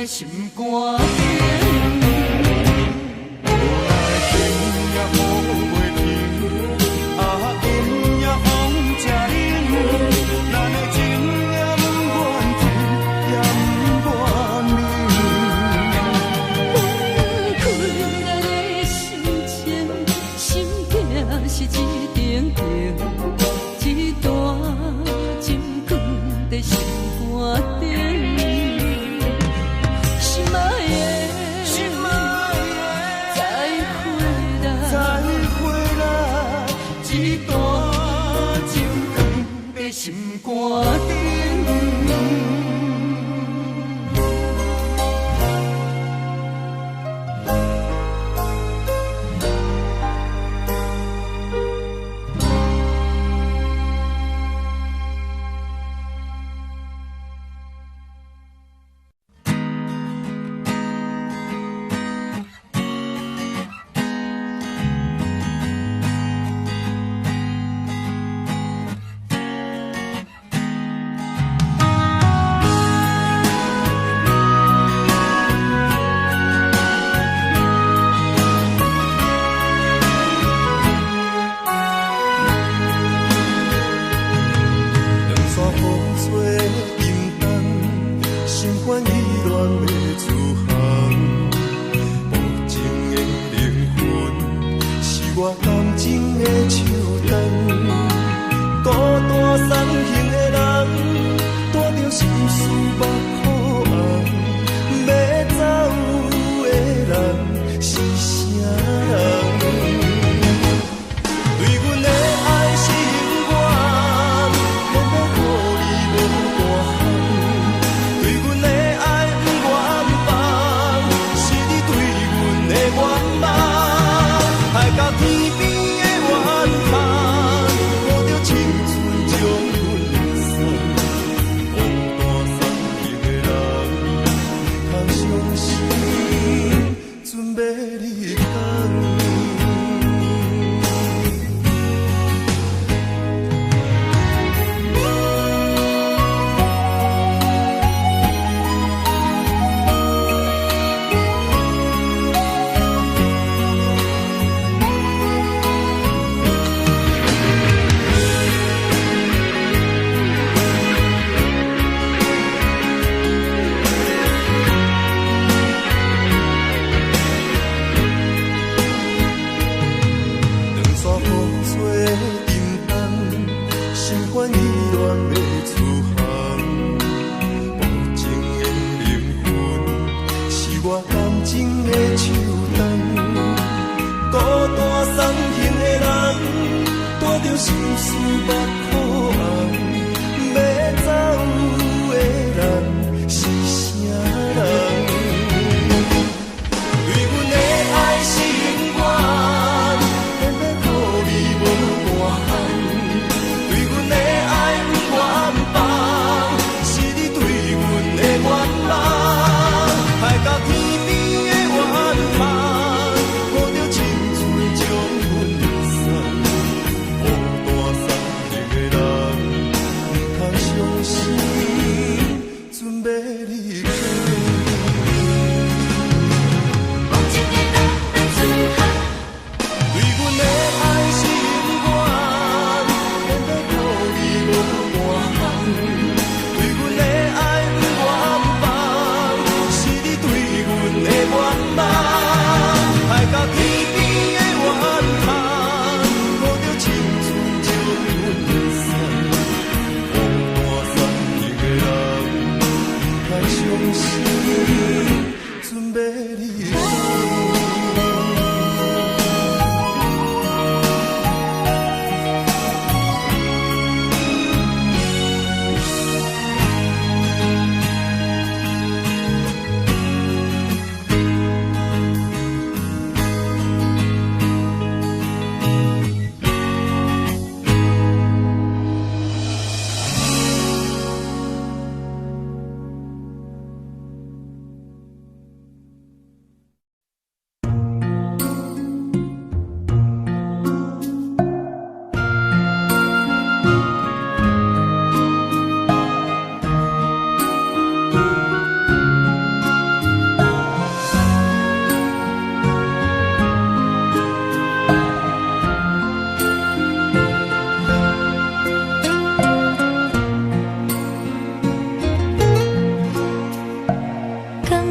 心肝顶，无奈天也雨袂停，今夜风正冷，咱的情也不愿停，也不愿分开咱的心情，心境是一顶顶，一段情放在心肝顶。心肝顶。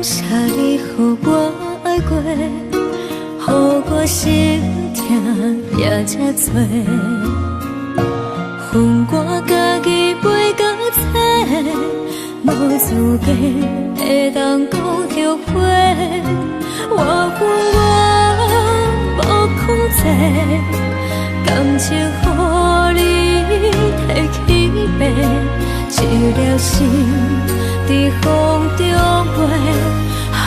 谢你，予我爱过，予我心痛也这多。恨我家己袂到切，无资格会当讲后悔。我恨我无控制，感情予你提起白，一粒心在风中飞，好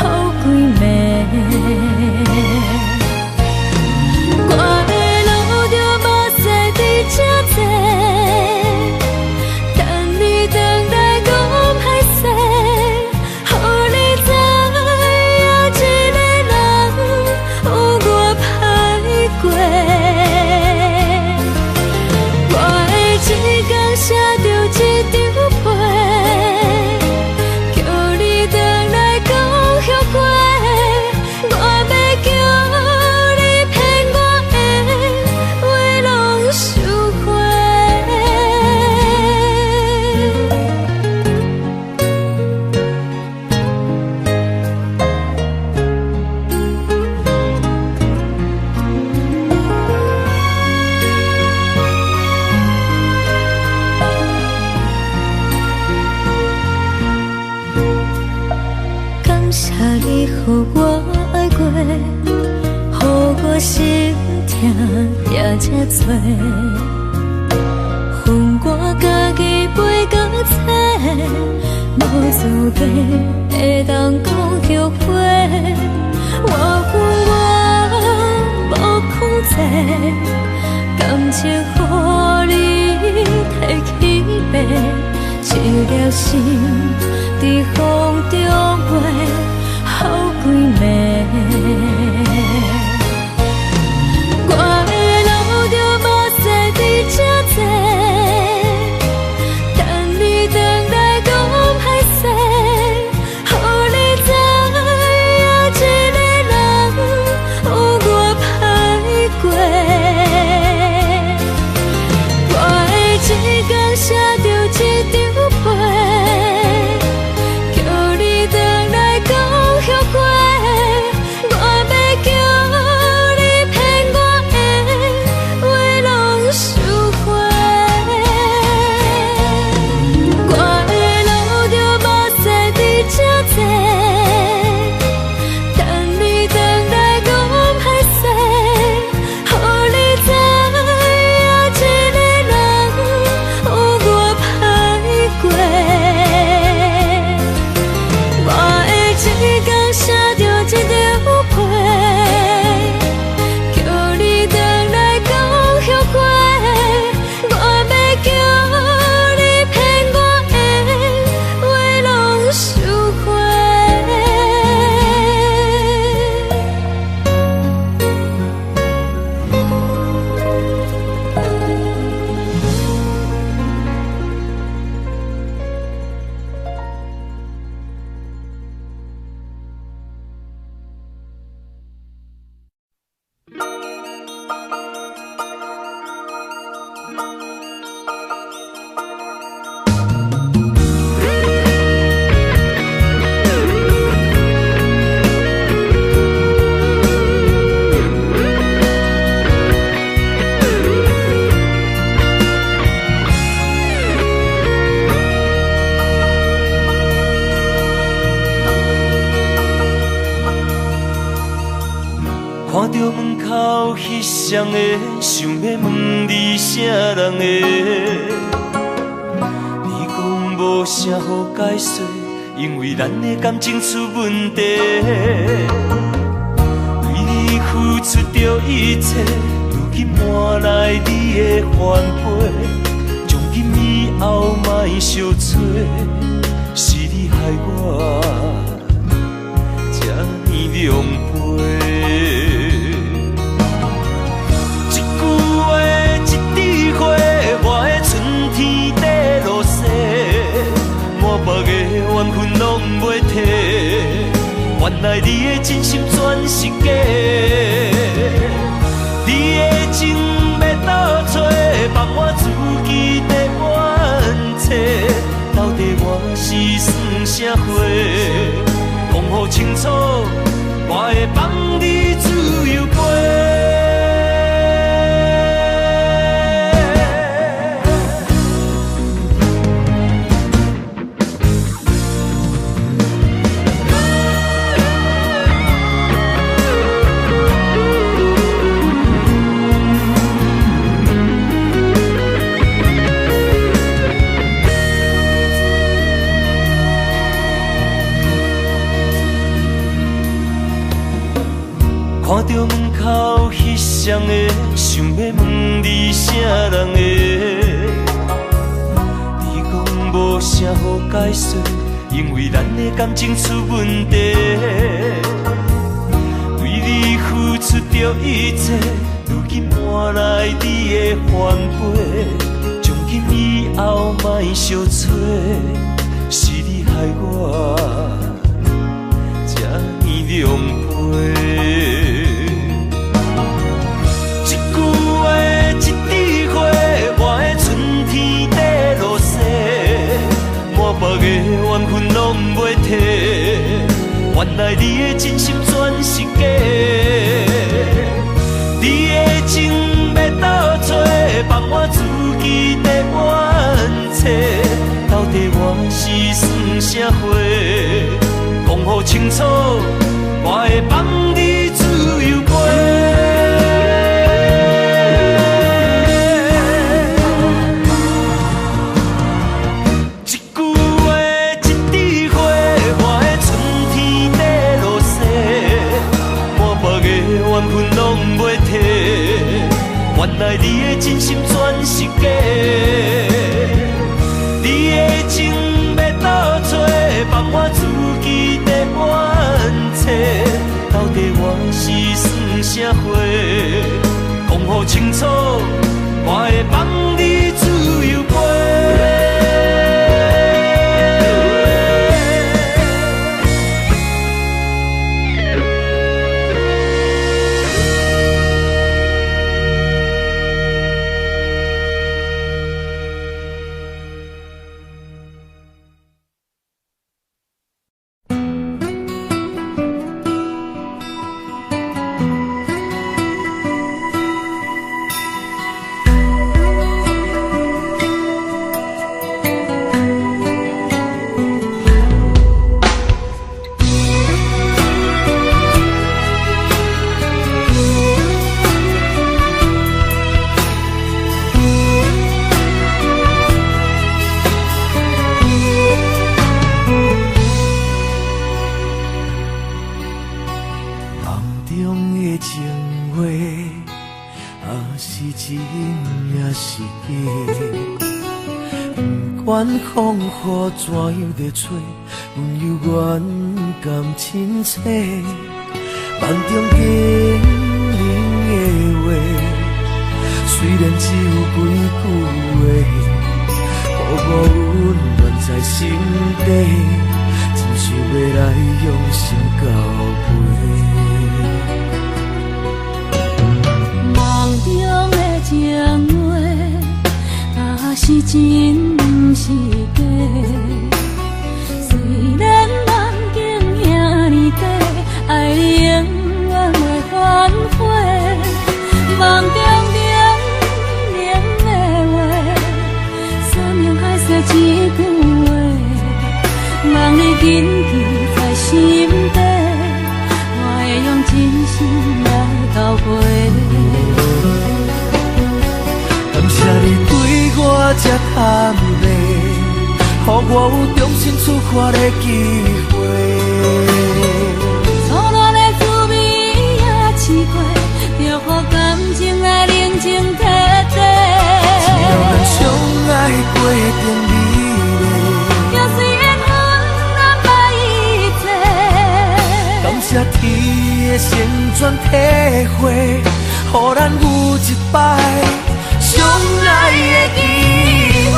几暝。我的路就无西伫这多，等你回来讲歹势，予你知影一个人有我歹过。我的一天写着一张被，叫你回来讲后悔。我要叫你骗我的话拢收回。感谢你，予我爱过，予我心痛也这多。恨我家己袂到切，无资格会当讲后悔。我恨我无控制，感情予你提起白，一粒心在风中飞，好几暝。我的路就无西伫这多，等你回来讲歹势，予你知影一个人有我歹过。我的一天写着一张被，叫你回来讲后悔。我要叫你骗我的话拢收回。我的路就无西伫这多，等你回来讲歹势，予你知影一个人有我歹过。我的一天写着一张被，叫你回来讲后悔。我要叫你骗我的话拢收回。看到门口迄双的，想要问你啥人的？你讲无啥好解释，因为咱的感情出问题。为你付出着一切，如今换来你的反悔。从今以后莫相找，是你害我这呢狼狈。我的春天在落雪，满目的缘分拢袂褪。原来你的真心全是假，你的情要倒找，放我自己在怨嗟。到底我是算啥货？讲予予清楚，我会放你自由飞。看到门口彼双的，想要问你啥人的？你讲无啥好解释，因为咱的感情出问题。为你付出着一切，如今换来你的反悔。从今以后莫相找，是你害我这呢狼狽。别个缘分拢袂替，原来你的真心全是假。你的情要倒找，放我自己在冤切。到底我是算啥货？讲予清楚，我会放你自由飞。缘分拢袂替，原来你的真心全是假。你的情要倒找，放我自己在冤切。到底我是算啥货？讲予清楚，我会放你自由飞。风雨怎样在吹，温柔远甘亲切。梦中经人的话，虽然只有几句话，予我温暖在心底，真想要来用心交陪。梦中的情话，是真不是假。虽然梦境遐尼短，爱你永远袂反悔。梦中冷冷的话，山盟海誓一句话，望你紧记在心底，我会用真心来交陪。感谢你对我这坦白，予我有重新出发的机会。初恋的滋味也试过，就予感情来冷静体体。只要咱相爱过程美丽，就算缘分难把一切。感谢天的成全体会，予咱有一摆相爱的机会。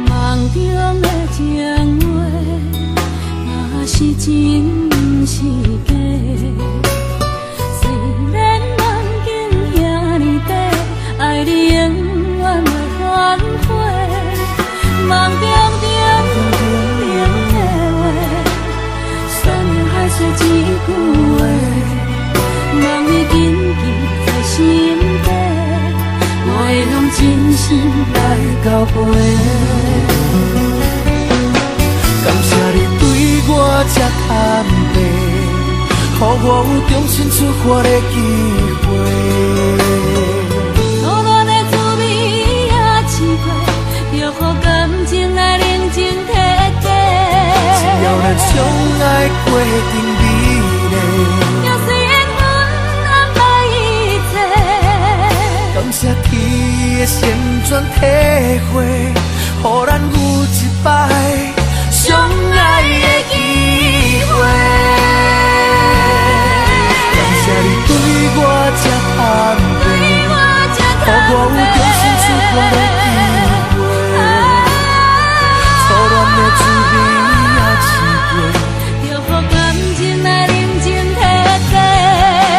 梦中的情话，若真是假。虽然梦境遐尼短，爱你永远袂反悔。梦中冷的话，山盟海誓一句话，梦已紧记在心底，我会用真心来交陪。感谢你对我这坦白，予我有重新出发的机会。苦恋的滋味也试过，就予感情来冷静体贴。只要咱相爱过程美丽，也虽缘分安排一切。感谢天的旋转体会，予咱有一摆相爱的机会。感谢你对我这坦白，予我有重新出发的机会。初恋的滋味也试过，就予感情来冷静体贴。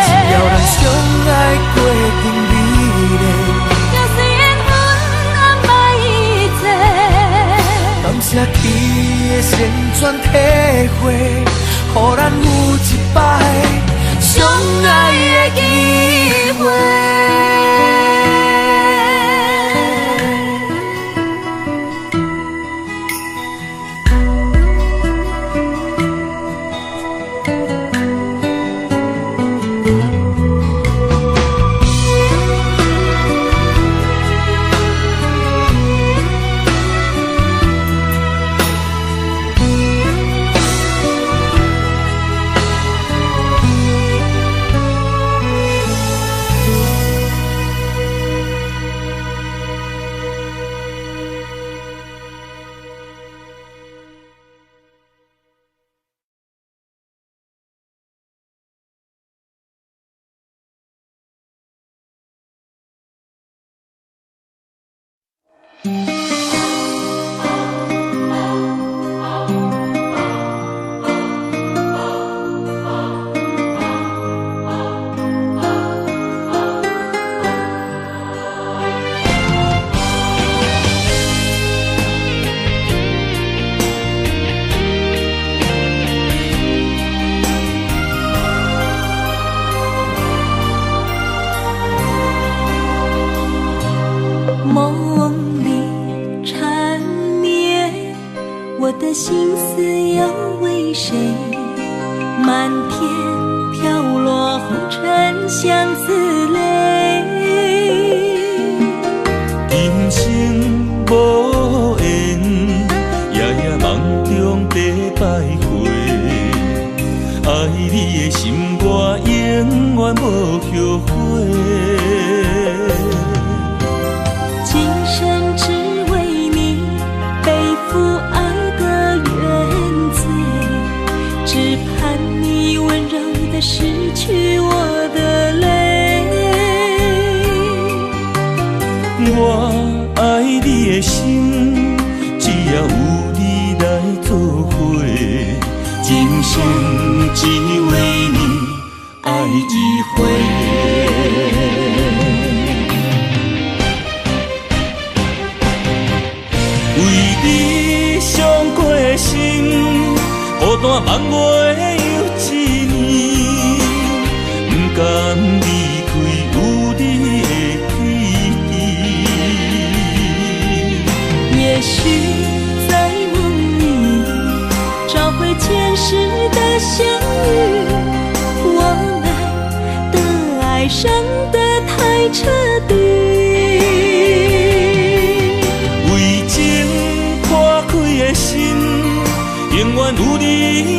只要咱相爱过程美丽，也虽缘分安排一切。感谢天的旋转体会，予咱有一摆相爱的机会。梦里缠绵，我的心思要为谁？漫天飘落红尘相思泪。人生无缘，夜夜梦中在徘徊。爱你的心，我永远无后悔。今生只为你背负爱的原罪，只盼你温柔地拭去我的泪。我爱你的心，只要有你来作伙，今生只为你爱一回。为你伤过心，孤单梦袂又一年，不甘离开有你的记忆。也许在梦里找回前世的相遇，我们的爱伤得太彻底。永远有你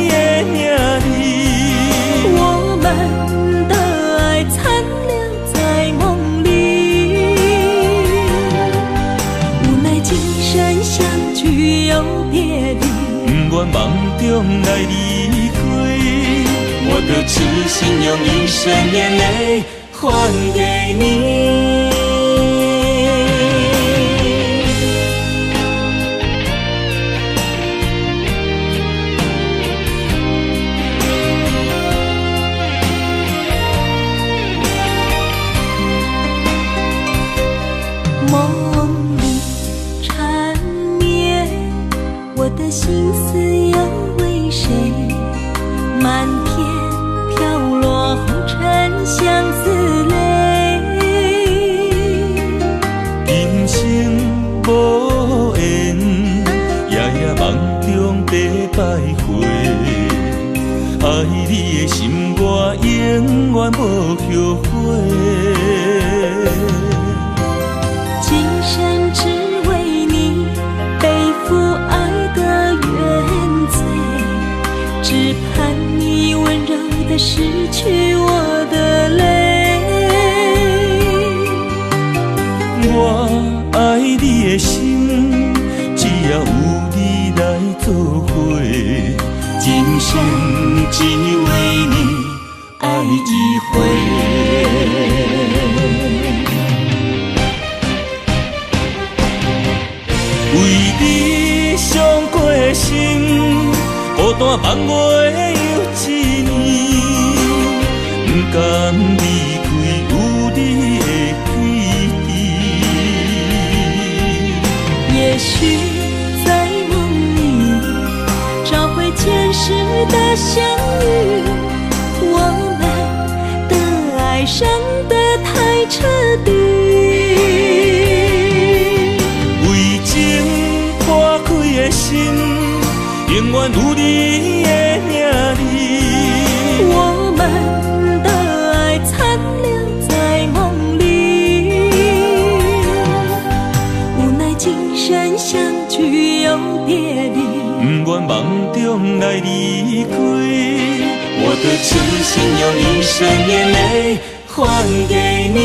的名字，我们的爱残留在梦里，无奈今生相聚又别离，不愿梦中来离开，我的痴心用一生眼泪还给你。的心思又为谁？漫天飘落红尘相思泪。人生无缘，夜夜梦中在徘徊。爱你的心，我永远无后悔。今生只为你背负爱的原罪，只盼你温柔地拭去我的泪。我爱你的心，只要有你来作伙，今生只为你爱一回。为你伤过心，孤单望月又一年，不甘离开有你的记忆。也许在梦里找回前世的相遇，我们的爱伤得太彻底。为情破开的心，永远有你的名字。我们的爱残留在梦里，无奈今生相聚又别离。不愿梦中来离开，我的痴心用一生眼泪还给你。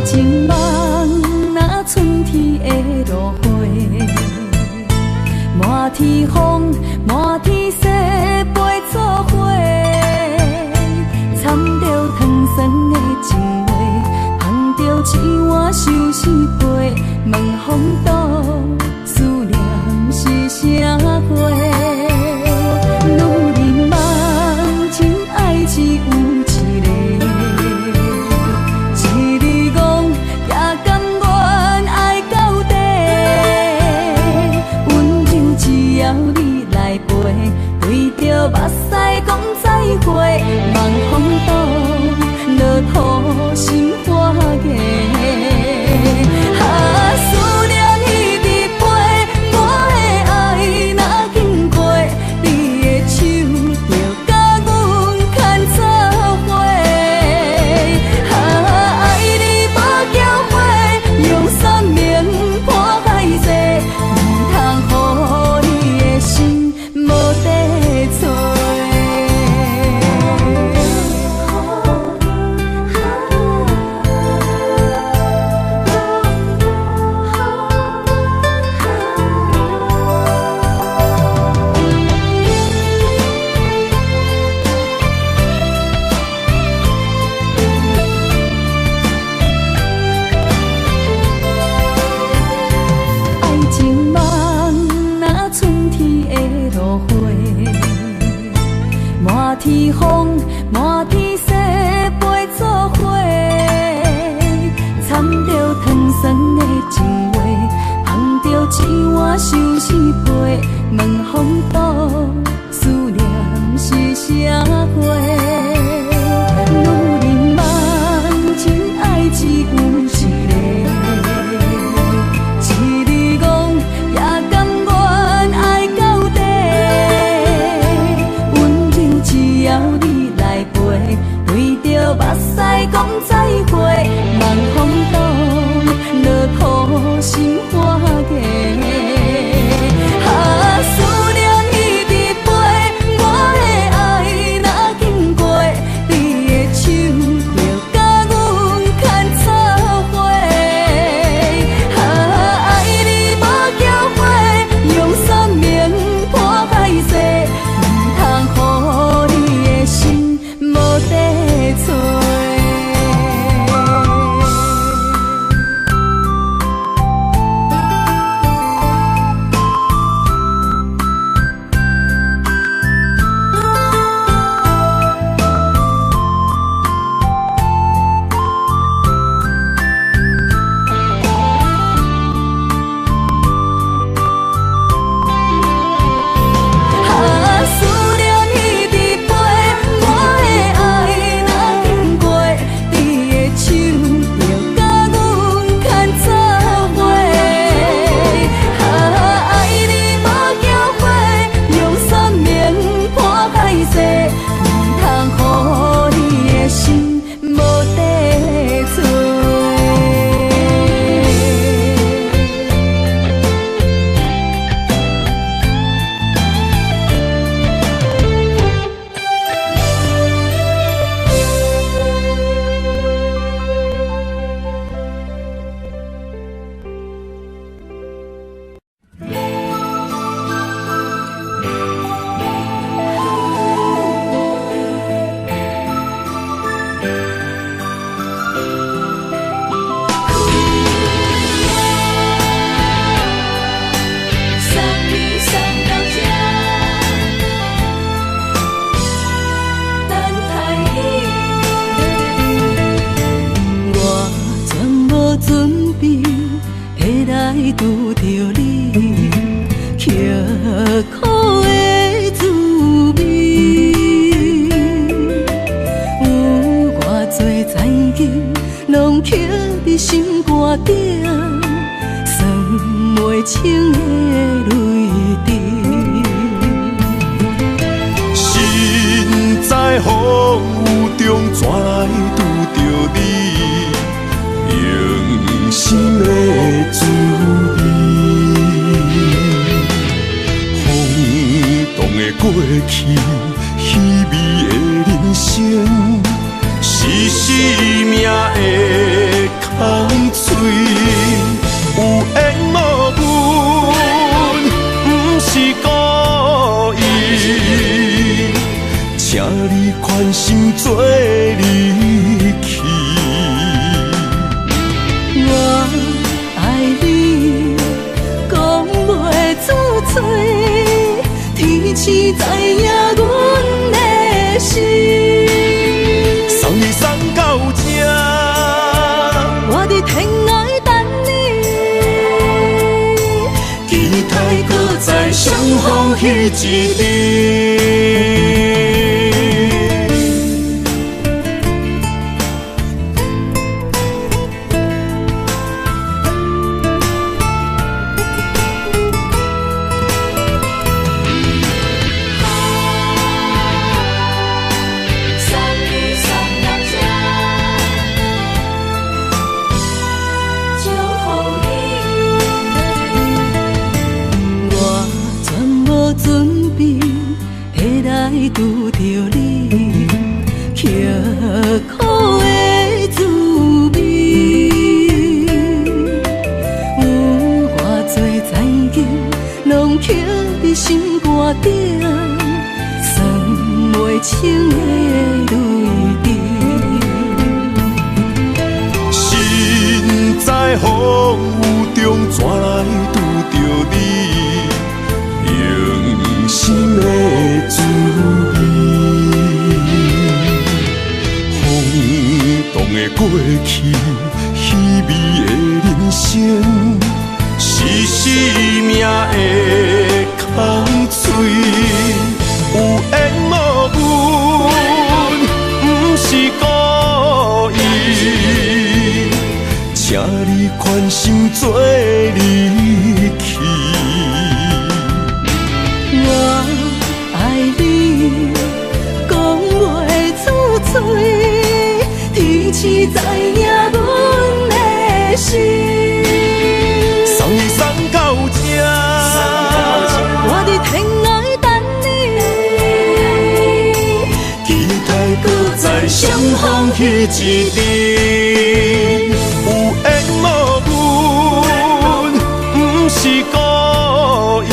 情梦若春天的落花，满天风，满天雪，陪作伙，掺着糖酸的情话，捧着一碗相思杯，问风度思念是啥货？女人梦情爱只有一个。目屎讲再会，望风度落土心花芽。思念一直陪，我的爱若经过，你的手就甲阮牵做伙。爱你无缴费，用生命破海誓，唔通予你的心无地找。满天风，满天雪，陪作伙，掺着糖酸的情话，捧着一碗相思杯，问风度思念是啥货？女人梦情爱只有一个，一字讲也甘愿爱到底。只要你再会，望风动，落土心花芽。啊，思念一直飞，我的爱若经过，你的手就甲阮牵插花。啊，爱你无后悔，用生命破歹势，唔通予你的心无地找。拄着你，刻苦的滋味，有偌多残景，拢刻伫心肝顶，算袂清的泪滴。身在风雨中，怎来拄着你？用心的滋味，风动的过去，稀微的人生，是生命的空嘴，有缘无分，不是故意，请你宽心做离去。我爱你，讲袂出嘴，天赐知影阮的心。送你送到这，我伫天涯等你，期待搁再相逢彼一日。拄着你，刻苦的滋味，有偌多残景，拢刻伫心肝顶，算袂清的泪滴。身在风雨中，怎来拄着你？用心的滋味，风动的过去，稀微的人生，是生命的空嘴，有缘无分，不是故意，请你宽心做离去。我爱你，讲袂出嘴，天起知影阮的心。送你送到这，我伫天涯等你，期待搁再相逢彼一日。有缘无分，不是故意，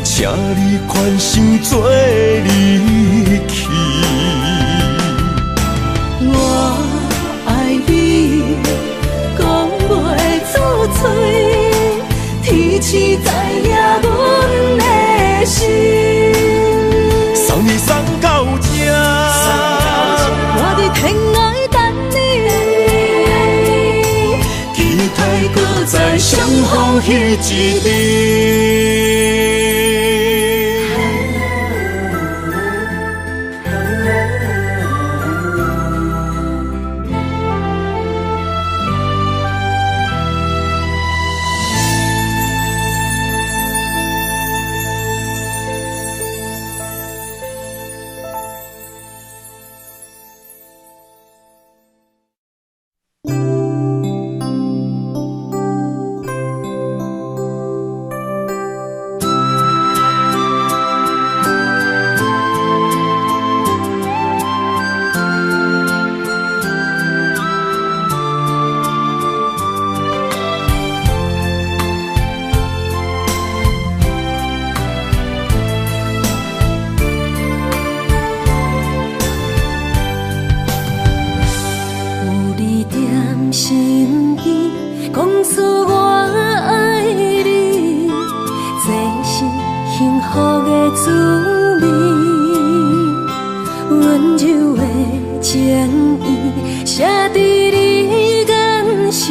请你宽心做离去。我爱你，讲袂出嘴，天赐知影阮的心。送你送到这，我伫天涯等你，期待搁再相逢彼一日。身边，讲出我爱你，这是幸福的滋味。温柔的情意，写在你眼神，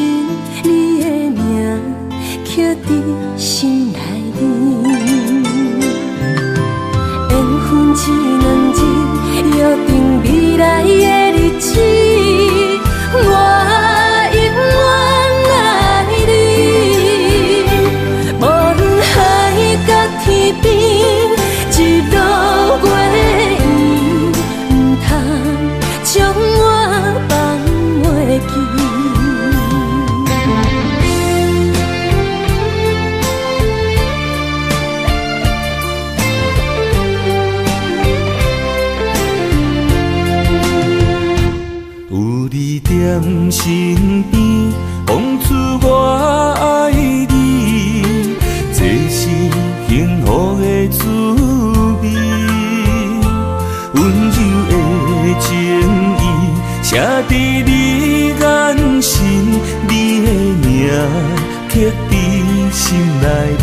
你的名刻在心内面。缘分一两日，约定未来的日子。我永远爱你，无论海角天边，日落月圆，不通将我放袂记。在身边，讲出我爱你，这是幸福的滋味。温柔的情意，写在你眼神，你的名刻在心内面。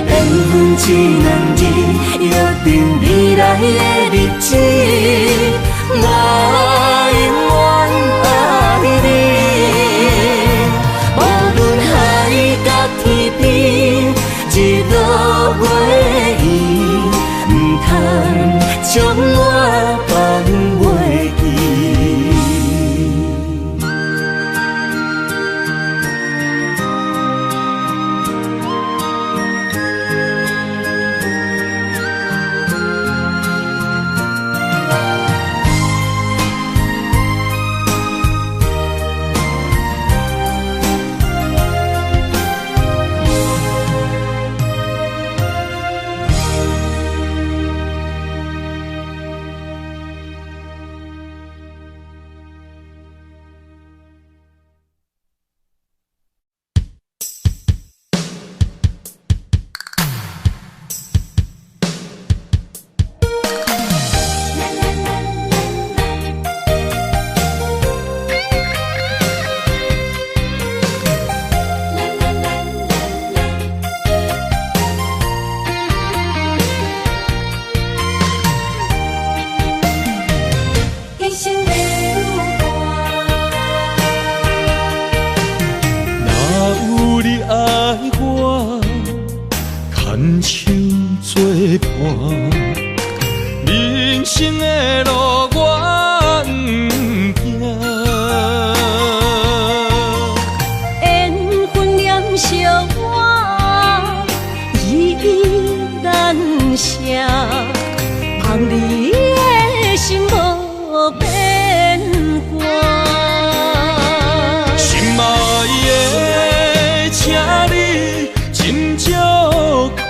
缘分一两日，约定未来的日子。我永远爱你，无论海角天边，日落月圆，不通将我放袂记。伴。人生的路我不行，缘分念惜我依然写，望你的心无变卦。心爱的，请你斟酌看，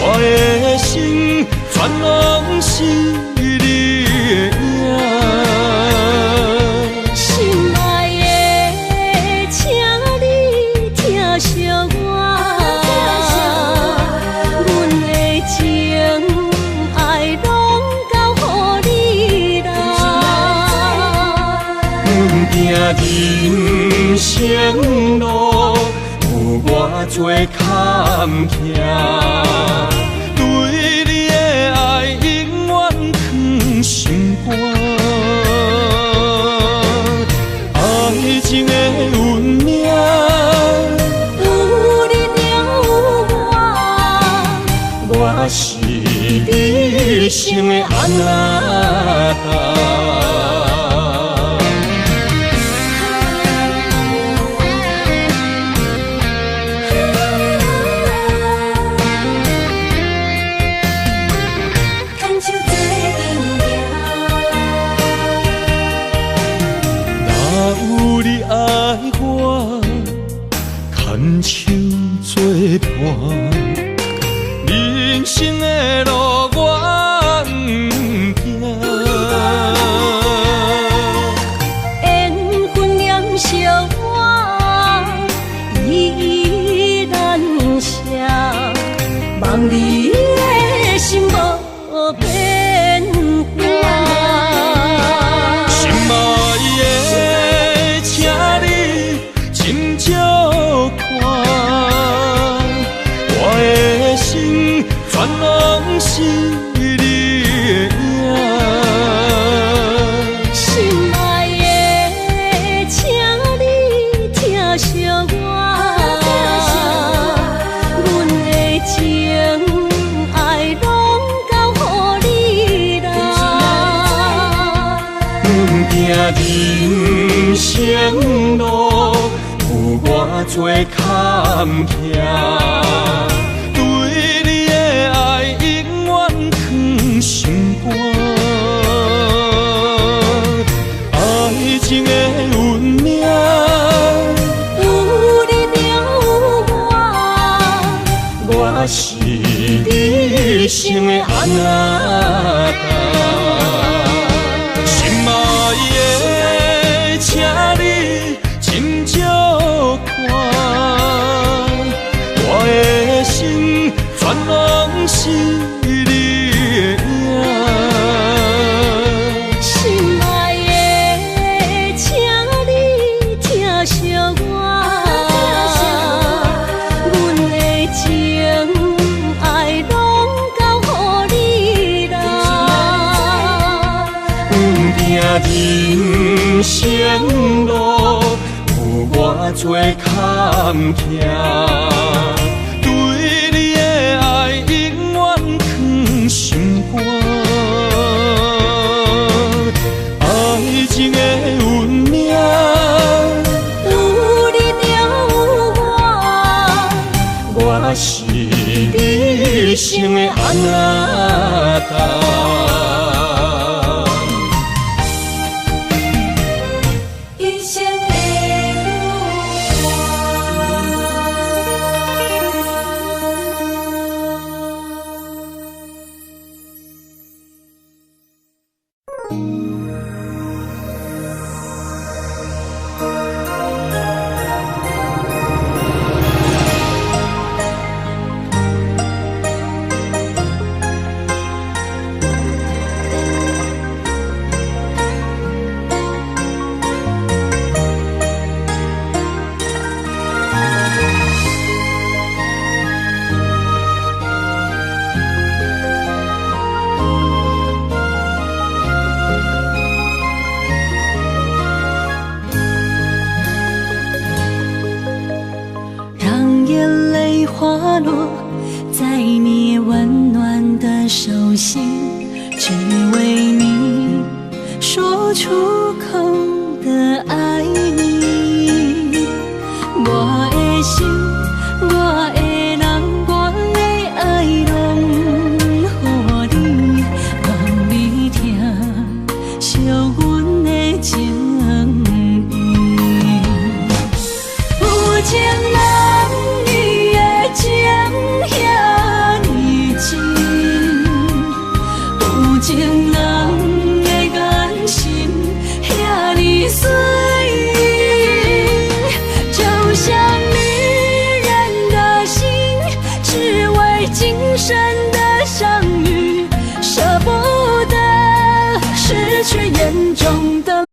我的心全拢是你的影。心爱的，请你疼惜我，阮的情爱拢交予你啦。行人生路有偌多坎坷，对你的爱永远藏心肝。爱情的运命，有你了我是你生的安那达。牵手作伴，人生的路我不行，缘分念惜我依然写，望你的心无变卦。心爱的，请你斟酌看，我的心全拢是你的影。心爱的，请你疼惜我，阮的情爱拢交予你啦。行人生路有偌多坎坷，对你的爱永远藏心肝。爱情的运命，有你了我是你生的安那达。心爱的，请你斟酌看，我的心全拢是你的影。心爱的，请你疼惜我，阮的情爱拢交予你啦。行人生路有偌多坎坷，对你的爱永远藏心肝。爱情的运命，有你了我是你生的安那达。一生的出口的爱你。我的心，我的人，我的爱拢予你，望你听惜阮的情意。有情人伊的情遐尼真，有情人的眼神遐尼水，就像女人的心，只为今生的相遇，舍不得失去眼中的。